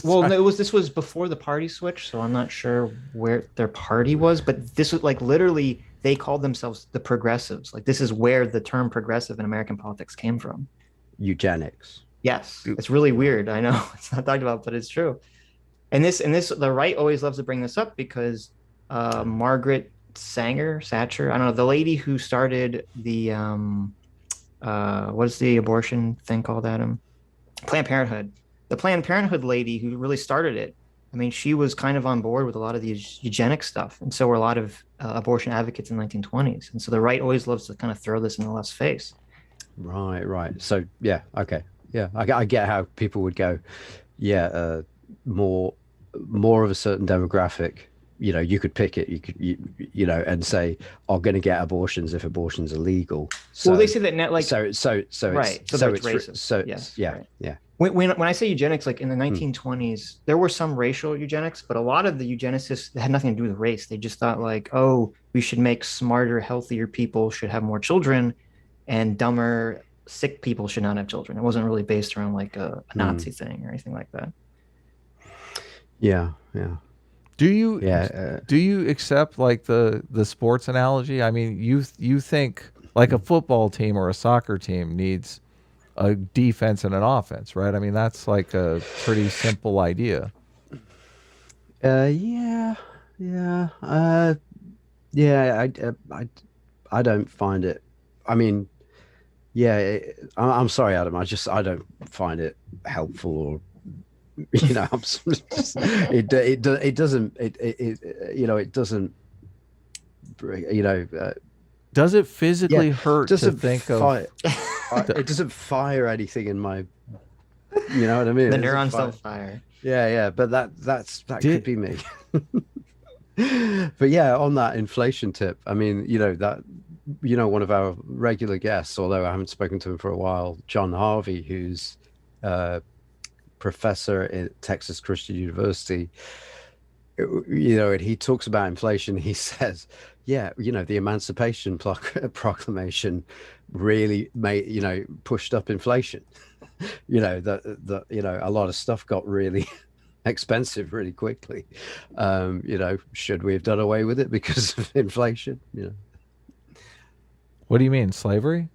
Well, this was before the party switch, so I'm not sure where their party was. But this was like literally, they called themselves the progressives. Like this is where the term progressive in American politics came from. Eugenics. Yes, it's really weird. I know it's not talked about, but it's true. And this, the right always loves to bring this up because Margaret Thatcher, I don't know, the lady who started the what's the abortion thing called, Adam? Planned Parenthood. The Planned Parenthood lady who really started it. I mean, she was kind of on board with a lot of the eugenic stuff, and so were a lot of abortion advocates in the 1920s. And so the right always loves to kind of throw this in the left's face. Right. So yeah, okay, yeah, I get how people would go, yeah, more of a certain demographic, you could pick it, and say, are going to get abortions if abortions are legal. So, well, they say that like so right, so it's racist. So yes, yeah, right. Yeah. When I say eugenics, like in the 1920s, there were some racial eugenics, but a lot of the eugenicists had nothing to do with race. They just thought like, oh, we should make smarter, healthier people should have more children, and dumber, sick people should not have children. It wasn't really based around like a Nazi thing or anything like that. Yeah. Do you accept like the sports analogy? I mean, you think like a football team or a soccer team needs a defense and an offense, right? I mean, that's like a pretty simple idea. Yeah. I don't find it. I mean, yeah. I'm sorry, Adam. I don't find it helpful or. It doesn't. Does it physically hurt to think of? It doesn't fire anything in my. You know what I mean? The neurons don't fire. Yeah, but that could be me. But yeah, on that inflation tip, I mean, one of our regular guests, although I haven't spoken to him for a while, John Harvey, who's professor at Texas Christian University, and he talks about inflation. He says, yeah, the Emancipation Proclamation really pushed up inflation. A lot of stuff got really expensive really quickly. Should we have done away with it because of inflation? What do you mean, slavery?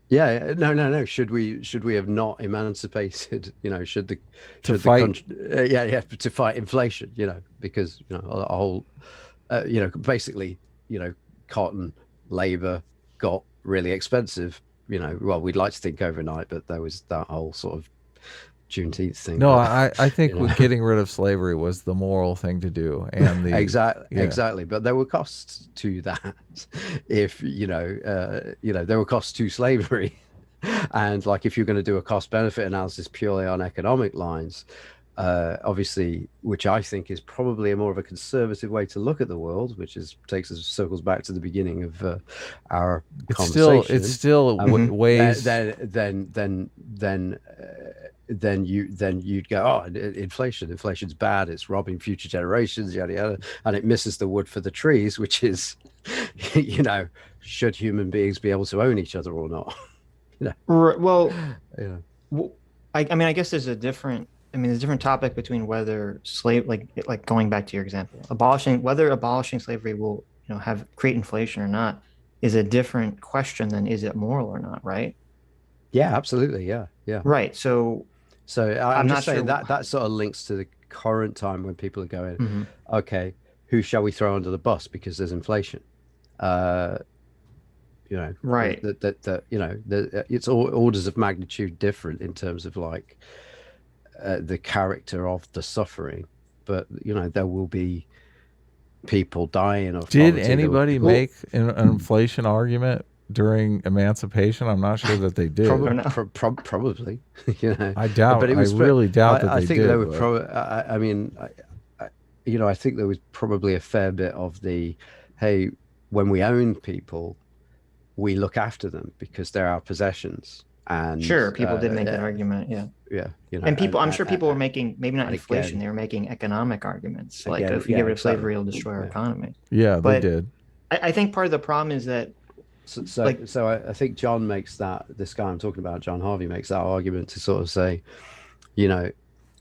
Yeah, no. Should we have not emancipated? To fight inflation. Because a whole, basically, cotton labor got really expensive. Well, we'd like to think overnight, but there was that whole sort of Juneteenth thing. No, but, I think getting rid of slavery was the moral thing to do, and the exactly. But there were costs to that. If there were costs to slavery, and like if you're going to do a cost benefit analysis purely on economic lines, obviously, which I think is probably a more of a conservative way to look at the world, which circles back to the beginning of our conversation. It's still ways. Then you'd go, oh, inflation's bad, it's robbing future generations, yada yada, and it misses the wood for the trees, which is, should human beings be able to own each other or not? Well, yeah. I mean, I guess there's a different topic between whether like going back to your example, whether abolishing slavery will create inflation or not is a different question than is it moral or not, right? Yeah, absolutely. Yeah. Right. So I'm not just saying sure that sort of links to the current time when people are going, mm-hmm. okay, who shall we throw under the bus because there's inflation? Right. It's all orders of magnitude different in terms of like the character of the suffering, but there will be people dying of Did poverty. anybody make an inflation argument during emancipation? I'm not sure that they did. Probably. I doubt. But it was, I really doubt that they think did. There were I think there was probably a fair bit of the, hey, when we own people, we look after them because they're our possessions. And sure, people did make that argument. Yeah. And people, I'm sure people were making, maybe not inflation, they were making economic arguments. Like if you get rid of slavery, it'll destroy our economy. Yeah, they did. I think part of the problem is that So I think John makes this guy I'm talking about, John Harvey, makes that argument to sort of say,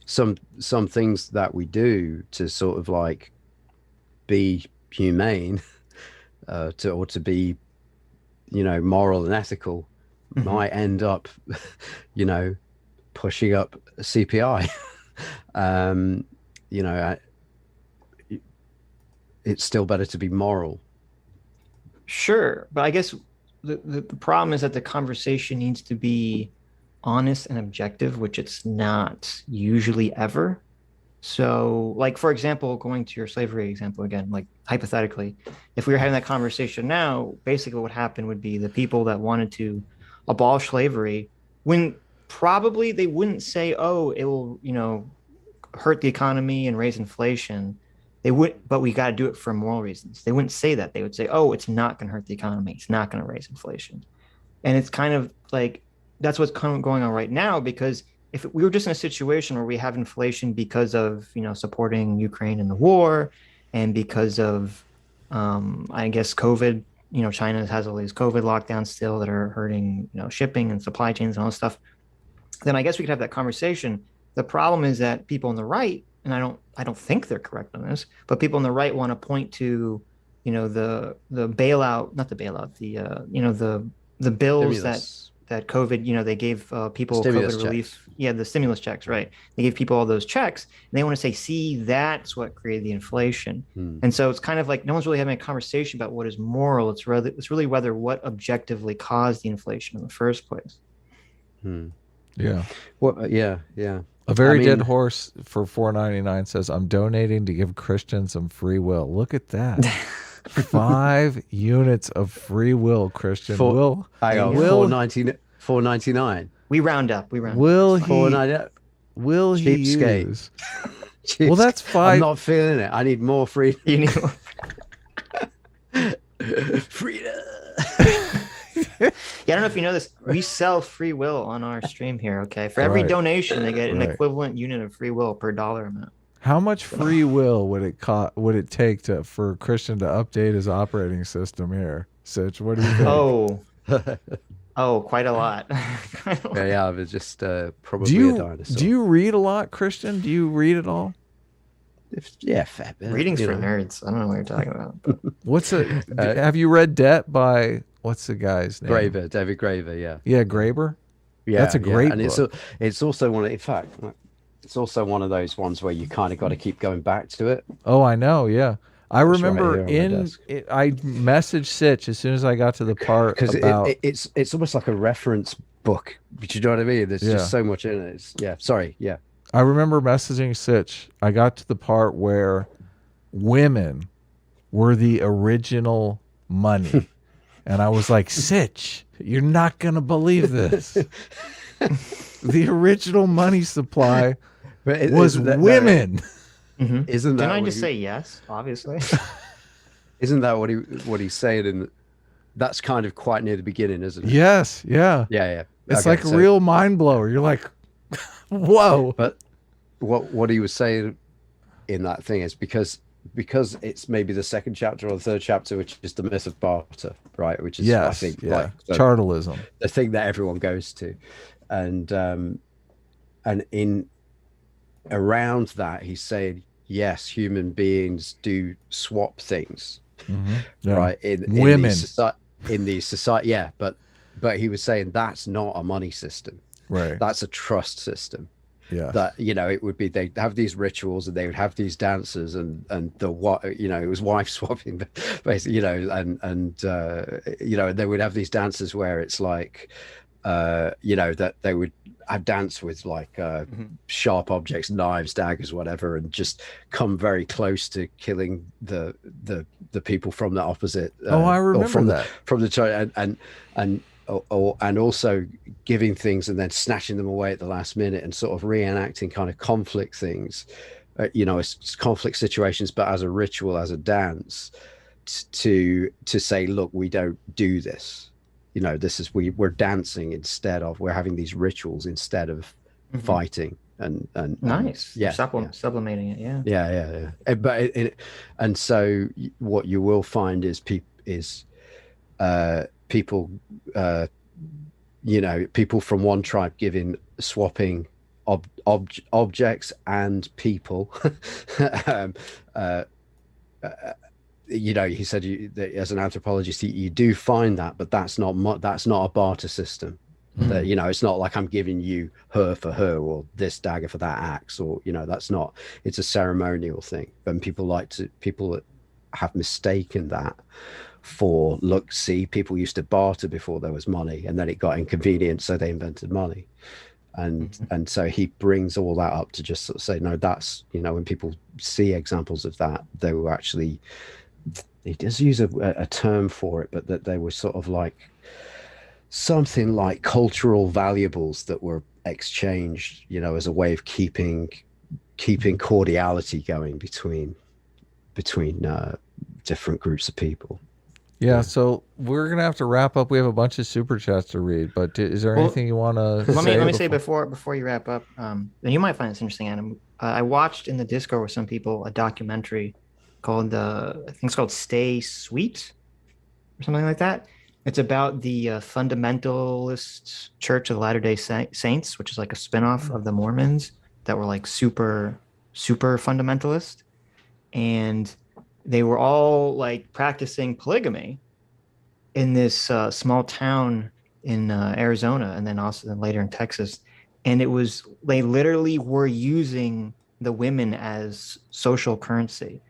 some things that we do to sort of like be humane, to be, moral and ethical, mm-hmm. might end up, pushing up CPI. It's still better to be moral. Sure, but I guess the problem is that the conversation needs to be honest and objective, which it's not usually ever. So, like, for example, going to your slavery example again, like hypothetically, if we were having that conversation now, basically what happened would be the people that wanted to abolish slavery, when probably they wouldn't say, oh, it will, hurt the economy and raise inflation. They would, but we got to do it for moral reasons. They wouldn't say that. They would say, oh, it's not going to hurt the economy. It's not going to raise inflation. And it's kind of like, that's what's kind of going on right now, because if we were just in a situation where we have inflation because of, supporting Ukraine in the war and because of, I guess, COVID, China has all these COVID lockdowns still that are hurting, shipping and supply chains and all this stuff, then I guess we could have that conversation. The problem is that people on the right, and I don't think they're correct on this, but people on the right want to point to, the bailout, not the bailout, the bills that COVID, they gave people stimulus COVID relief. Checks. Yeah, the stimulus checks, right? They gave people all those checks, and they want to say, see, that's what created the inflation. And so it's kind of like no one's really having a conversation about what is moral. It's really whether what objectively caused the inflation in the first place. Yeah. Well, yeah. A very dead horse for $4.99 says, I'm donating to give Christians some free will. Look at that. 5 units of free will, Christian. $4.99. We round up. Will he use? Well, that's 5. I'm not feeling it. I need more freedom. You need more. Freedom. Yeah, I don't know if you know this. We sell free will on our stream here. Okay, for every donation, they get an equivalent unit of free will per dollar amount. How much free will would it take for Christian to update his operating system here, Sitch? What do you think? Oh, quite a lot. Yeah, but just probably a dinosaur. Do you read a lot, Christian? Do you read at all? Yeah, fair bit. Reading's for nerds. I don't know what you're talking about. Have you read Debt by what's the guy's name? Graeber, David Graeber. Yeah. Yeah, Graeber. Yeah, that's a great book. And it's also one. In fact, it's also one of those ones where you kind of got to keep going back to it. Oh, I know. Yeah, I It's right remember here on my desk. I messaged Sitch as soon as I got to the part Because about it's almost like a reference book. But you know what I mean? There's just so much in it. Sorry. Yeah. I remember messaging Sitch. I got to the part where women were the original money. And I was like, Sitch, you're not going to believe this. The original money supply was women. Mm-hmm. Isn't that? Didn't I just say yes? Obviously. Isn't that what he's saying? That's kind of quite near the beginning, isn't it? Yes. Yeah. Yeah. It's like a real mind blower. You're like, whoa. But what he was saying in that thing is because it's maybe the second chapter or the third chapter, which is the myth of barter, right? Which is I think chartalism, the thing that everyone goes to, and in around that he's saying yes, human beings do swap things, right? In women in these society, yeah, but he was saying that's not a money system, right? That's a trust system. Yeah, that it would be they'd have these rituals and they would have these dances and the what it was wife swapping basically, and they would have these dances where it's like that they would have dance with like sharp objects, knives, daggers, whatever, and just come very close to killing the people from the opposite. I remember from the church, and also giving things and then snatching them away at the last minute and sort of reenacting kind of conflict things, as conflict situations, but as a ritual, as a dance, to say, look, we don't do this. This is we're dancing instead of, we're having these rituals instead of fighting and nice. Yeah, sublimating it. Yeah. But and so what you will find is people people from one tribe swapping objects and people. He said that as an anthropologist you do find that, but that's not a barter system. That it's not like I'm giving you her for her or this dagger for that axe, or that's not. It's a ceremonial thing, and people that have mistaken that for, look, see, people used to barter before there was money, and then it got inconvenient, so they invented money. And so he brings all that up to just sort of say, no, that's, when people see examples of that, they were actually, he does use a term for it, but that they were sort of like something like cultural valuables that were exchanged, as a way of keeping cordiality going between different groups of people. Yeah, so we're gonna have to wrap up. We have a bunch of super chats to read, but is there anything you want to say? Let me say before you wrap up, and you might find this interesting, Adam. I watched in the Discord with some people a documentary called I think it's called Stay Sweet or something like that. It's about the fundamentalist Church of the Latter-day Saints, which is like a spinoff of the Mormons that were like super fundamentalist, and they were all like practicing polygamy in this small town in Arizona, and then later in Texas. And they literally were using the women as social currency,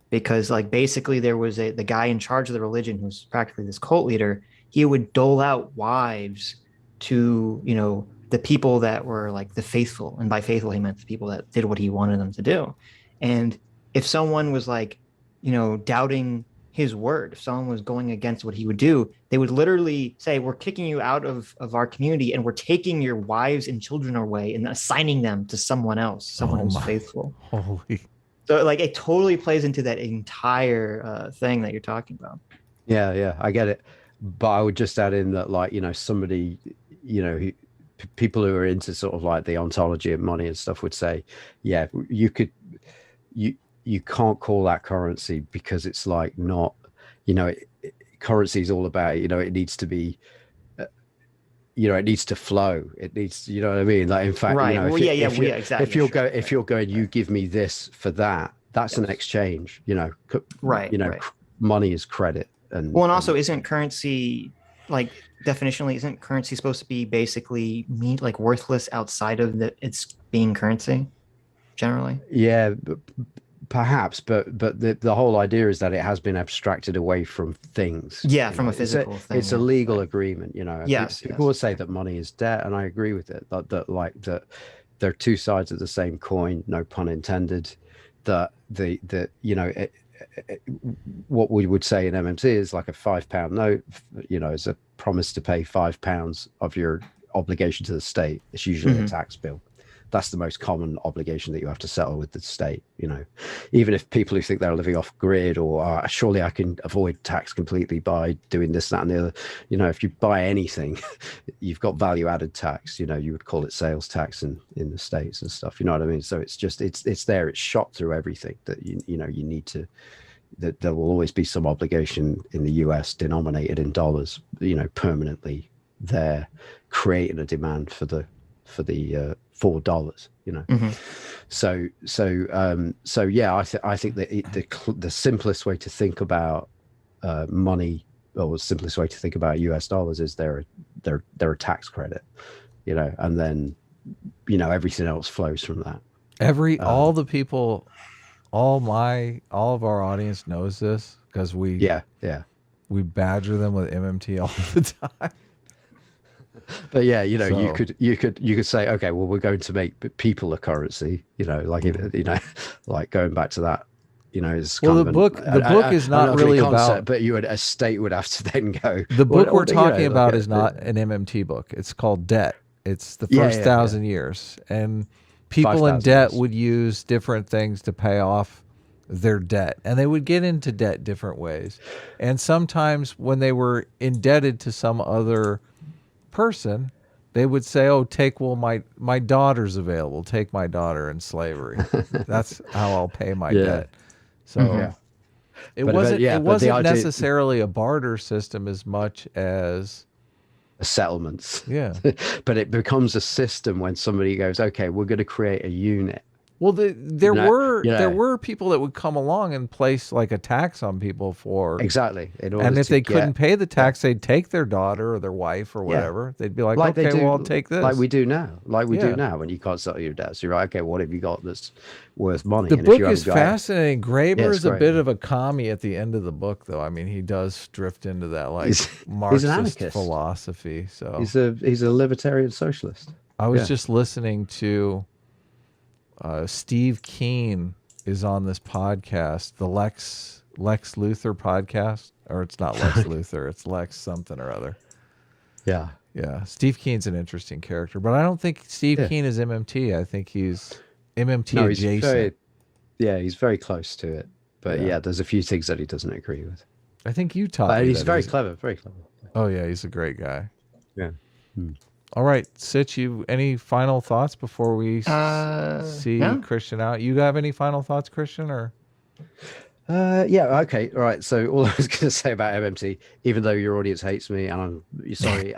because like basically there was the guy in charge of the religion, who's practically this cult leader. He would dole out wives to, the people that were like the faithful. And by faithful, he meant the people that did what he wanted them to do. And if someone was like, doubting his word, if someone was going against what he would do, they would literally say, we're kicking you out of our community, and we're taking your wives and children away and assigning them to someone else, someone who's faithful. Holy. So like it totally plays into that entire thing that you're talking about. Yeah, I get it. But I would just add in that, like, somebody, people who are into sort of like the ontology of money and stuff would say, yeah, you can't call that currency, because it's like not, currency is all about, it needs to be, it needs to flow. It needs, what I mean? Like, in fact, right. Exactly. If you're going, you give me this for that, that's an exchange, right. Money is credit. And also, isn't currency, like, definitionally, isn't currency supposed to be basically like worthless outside of its being currency generally? Yeah, Perhaps, but the whole idea is that it has been abstracted away from things. Yeah, from a physical thing. It's a legal agreement, you know. Yes, people will say that money is debt, and I agree with it. That they're two sides of the same coin, no pun intended. That you know, what we would say in MMT is like a £5 note, you know, is a promise to pay £5 of your obligation to the state. It's usually a tax bill. That's the most common obligation that you have to settle with the state, you know. Even if people who think they're living off grid or surely I can avoid tax completely by doing this, that, and the other, you know, if you buy anything, you've got value added tax, you know, you would call it sales tax in the States and stuff, you know what I mean? So it's just, it's there, it's shot through everything that, you know, you need to, that there will always be some obligation in the US denominated in dollars, you know, permanently there, creating a demand for the $4, you know. So yeah, I think that the simplest way to think about money, or the simplest way to think about US dollars is they're a tax credit, you know, and then, you know, everything else flows from that. All the people, all of our audience knows this because we badger them with MMT all the time. But yeah, you know, so, you could say, okay, well, we're going to make people a currency, you know, like you know, like going back to that, you know, is well, the book is not really about, but a state would have to then go. The book we're talking about is not an MMT book. It's called Debt. It's the first 1,000 years, and people in debt would use different things to pay off their debt, and they would get into debt different ways. And sometimes when they were indebted to some other person, they would say, oh, my daughter's available, take my daughter in slavery. That's how I'll pay my debt. So it wasn't necessarily a barter system as much as settlements. Yeah. But it becomes a system when somebody goes, okay, we're going to create a unit. Well, there were people that would come along and place like a tax on people for exactly. And if they couldn't pay the tax, they'd take their daughter or their wife or whatever. They'd be like okay, well, I'll take this. Like we do now. Do now when you can't settle your debts. You're like, okay, what have you got that's worth money? The book is fascinating. Graeber is a bit of a commie at the end of the book, though. I mean, he does drift into that like Marxist philosophy. So he's a libertarian socialist. I was just listening to Steve Keen is on this podcast, the Lex Luthor podcast, or it's not Lex Luthor, it's Lex something or other. Yeah. Steve Keen's an interesting character, but I don't think Steve Keen is MMT. I think he's MMT adjacent. He's very close to it. But there's a few things that he doesn't agree with. I think you taught me. He's very clever. Oh yeah, he's a great guy. Yeah. All right, Sitch, any final thoughts before we see Christian out? You have any final thoughts, Christian, or? Okay, all right. So all I was going to say about MMT, even though your audience hates me, and I'm sorry,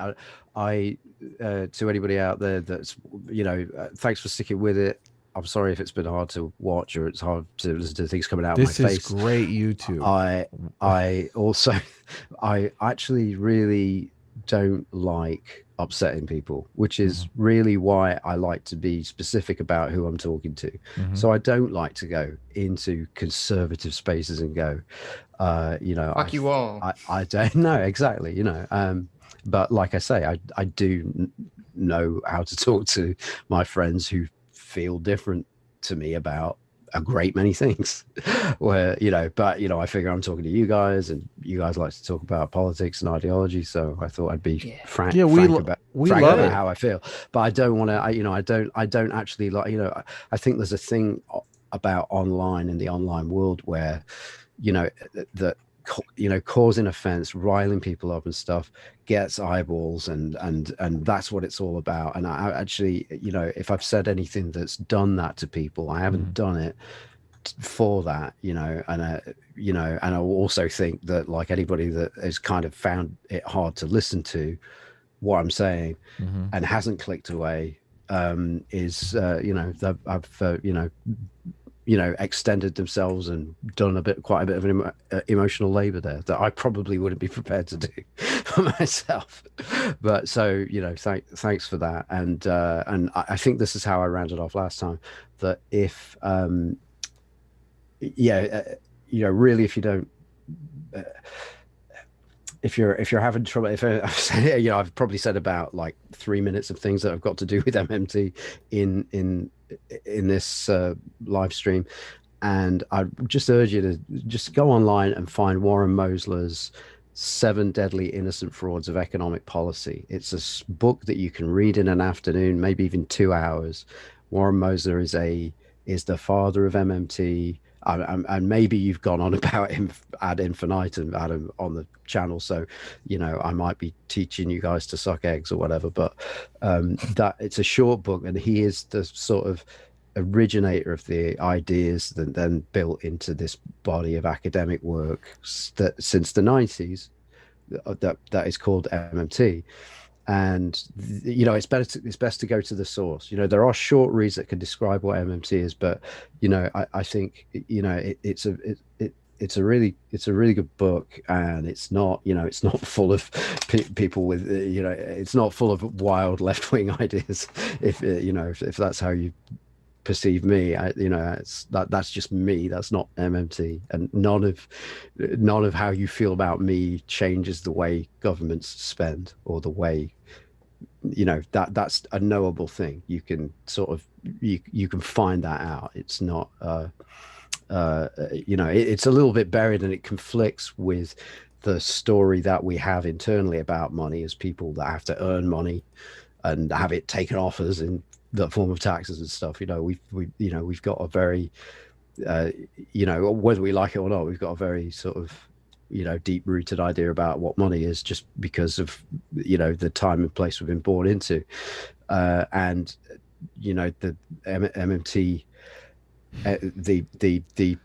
I to anybody out there that's, you know, thanks for sticking with it. I'm sorry if it's been hard to watch or it's hard to listen to things coming out of my face. This is great YouTube. I actually really don't like upsetting people, which is really why I like to be specific about who I'm talking to. So I don't like to go into conservative spaces and go, you know, fuck you all. I don't know exactly, you know, but like I say, I do know how to talk to my friends who feel different to me about a great many things where, you know, but, you know, I figure I'm talking to you guys and you guys like to talk about politics and ideology. So I thought I'd be frank about how I feel, but I don't want to, I don't actually like, you know, I think there's a thing about online in the online world where, you know, that, you know, causing offense, riling people up and stuff gets eyeballs, and that's what it's all about. And I actually, you know, if I've said anything that's done that to people, I haven't done it for that, you know. And you know, and I also think that, like anybody that has kind of found it hard to listen to what I'm saying and hasn't clicked away, is you know, I've you know, extended themselves and done quite a bit of an emotional labor there that I probably wouldn't be prepared to do for myself. But so, you know, thanks for that. And I think this is how I rounded off last time, that if really, if you don't, if you're having trouble, I've probably said about like 3 minutes of things that have got to do with MMT in this live stream, and I just urge you to just go online and find Warren Mosler's 7 Deadly Innocent Frauds of Economic Policy. It's a book that you can read in an afternoon, maybe even 2 hours. Warren Mosler is the father of MMT. And maybe you've gone on about him ad infinitum, Adam, on the channel. So, I might be teaching you guys to suck eggs or whatever. But that it's a short book, and he is the sort of originator of the ideas that then built into this body of academic work that since the 90s that is called MMT. And it's best to go to the source. There are short reads that can describe what MMT is, but I think it's a really good book, and it's not it's not full of people with it's not full of wild left-wing ideas. If that's how you perceive me, that's just me. That's not MMT, and none of how you feel about me changes the way governments spend or the way that's a knowable thing. You can sort of you can find that out. It's not it's a little bit buried, and it conflicts with the story that we have internally about money as people that have to earn money and have it taken off us in the form of taxes and stuff. We've got a very whether we like it or not, we've got a very sort of deep rooted idea about what money is, just because of the time and place we've been born into, and the MMT, the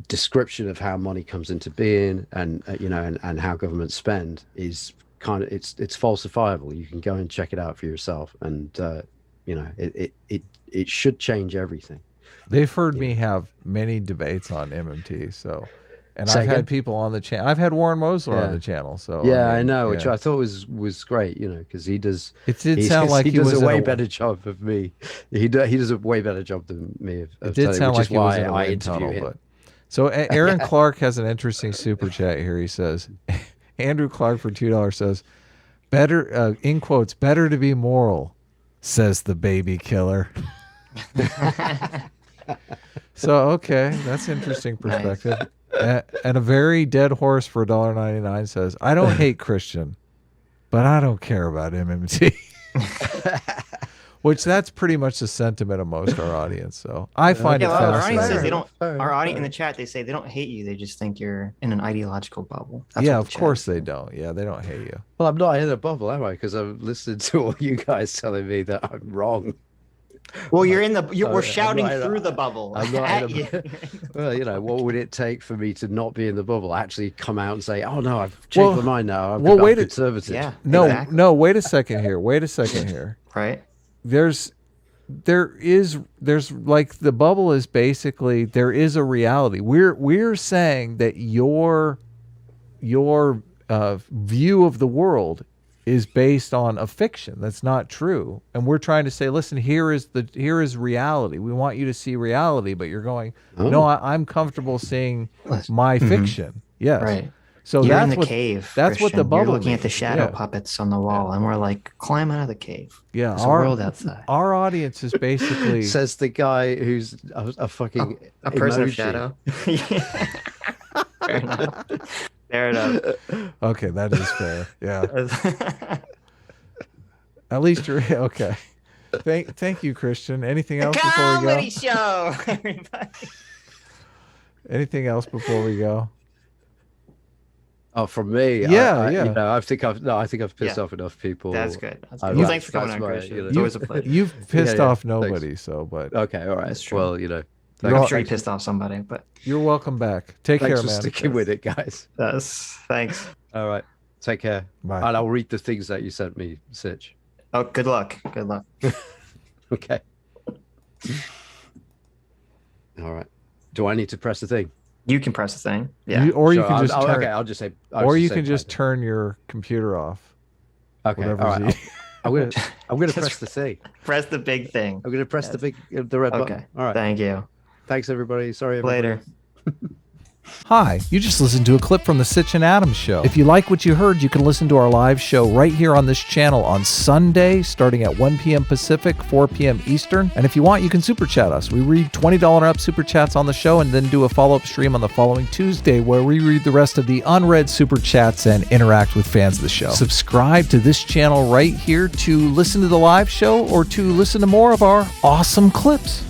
description of how money comes into being, and and how governments spend is kind of it's falsifiable. You can go and check it out for yourself, and it should change everything. They've heard me have many debates on MMT, so, and I've had people on the channel. I've had Warren Mosler on the channel, so I know, which I thought was great, because he does. It did sound like he does a way better job of me. He does a way better job than me. It did sound like he was in a wind tunnel, but. So Aaron Clark has an interesting super chat here. He says, Andrew Clark for $2 says, "Better in quotes, better to be moral," says the baby killer. So, okay, that's interesting perspective. Nice. And a very dead horse for $1.99 says, "I don't hate Christian, but I don't care about MMT." Which that's pretty much the sentiment of most of our audience. So I find it fascinating. Our audience says they don't. Our audience in the chat, they say they don't hate you. They just think you're in an ideological bubble. That's of course they don't. Yeah, they don't hate you. Well, I'm not in a bubble, am I? Because I've listened to all you guys telling me that I'm wrong. Well, you're in the. We're shouting through the bubble. I'm not at you. Well, what would it take for me to not be in the bubble? Actually, come out and say, "Oh no, I've changed my mind now. I'm conservative." Yeah. No. Wait a second here. Right. There's like the bubble is basically there is a reality. We're saying that your view of the world is based on a fiction that's not true, and we're trying to say, listen, here is reality. We want you to see reality, but you're going, no, I'm comfortable seeing my fiction. Yes, right. So you're that's in the cave. That's Christian. what the bubble. You're looking at the shadow puppets on the wall, and we're like, climb out of the cave. Yeah, there's a world outside. Our audience is basically says the guy who's a fucking a person emoji. of shadow. Fair enough. Fair enough. Okay, that is fair. Yeah. At least you're okay. Thank you, Christian. Anything else before we go? Comedy show, everybody. Anything else before we go? Oh, from me, yeah. I think I've pissed off enough people. That's good. Well, thanks for coming on, Christian. It's always a pleasure. You've pissed off nobody, but okay, all right. That's true. Well, I'm sure you pissed off somebody, but you're welcome back. Take care, man. Thanks for sticking with it, guys. Thanks. All right, take care. Bye. And I'll read the things that you sent me, Sitch. Oh, good luck. Good luck. Okay. All right. Do I need to press the thing? You can press the thing. Yeah. You can just turn. Okay, I'll just say. Turn your computer off. Okay. All right. I'm gonna press the thing. Press the big thing. I'm gonna press the red button. Okay. All right. Thank you. Thanks, everybody. Sorry. Everybody. Later. Hi, you just listened to a clip from the Sitch and Adams show. If you like what you heard, you can listen to our live show right here on this channel on Sunday, starting at 1 p.m. Pacific, 4 p.m. Eastern. And if you want, you can super chat us. We read $20 and up super chats on the show and then do a follow-up stream on the following Tuesday where we read the rest of the unread super chats and interact with fans of the show. Subscribe to this channel right here to listen to the live show or to listen to more of our awesome clips.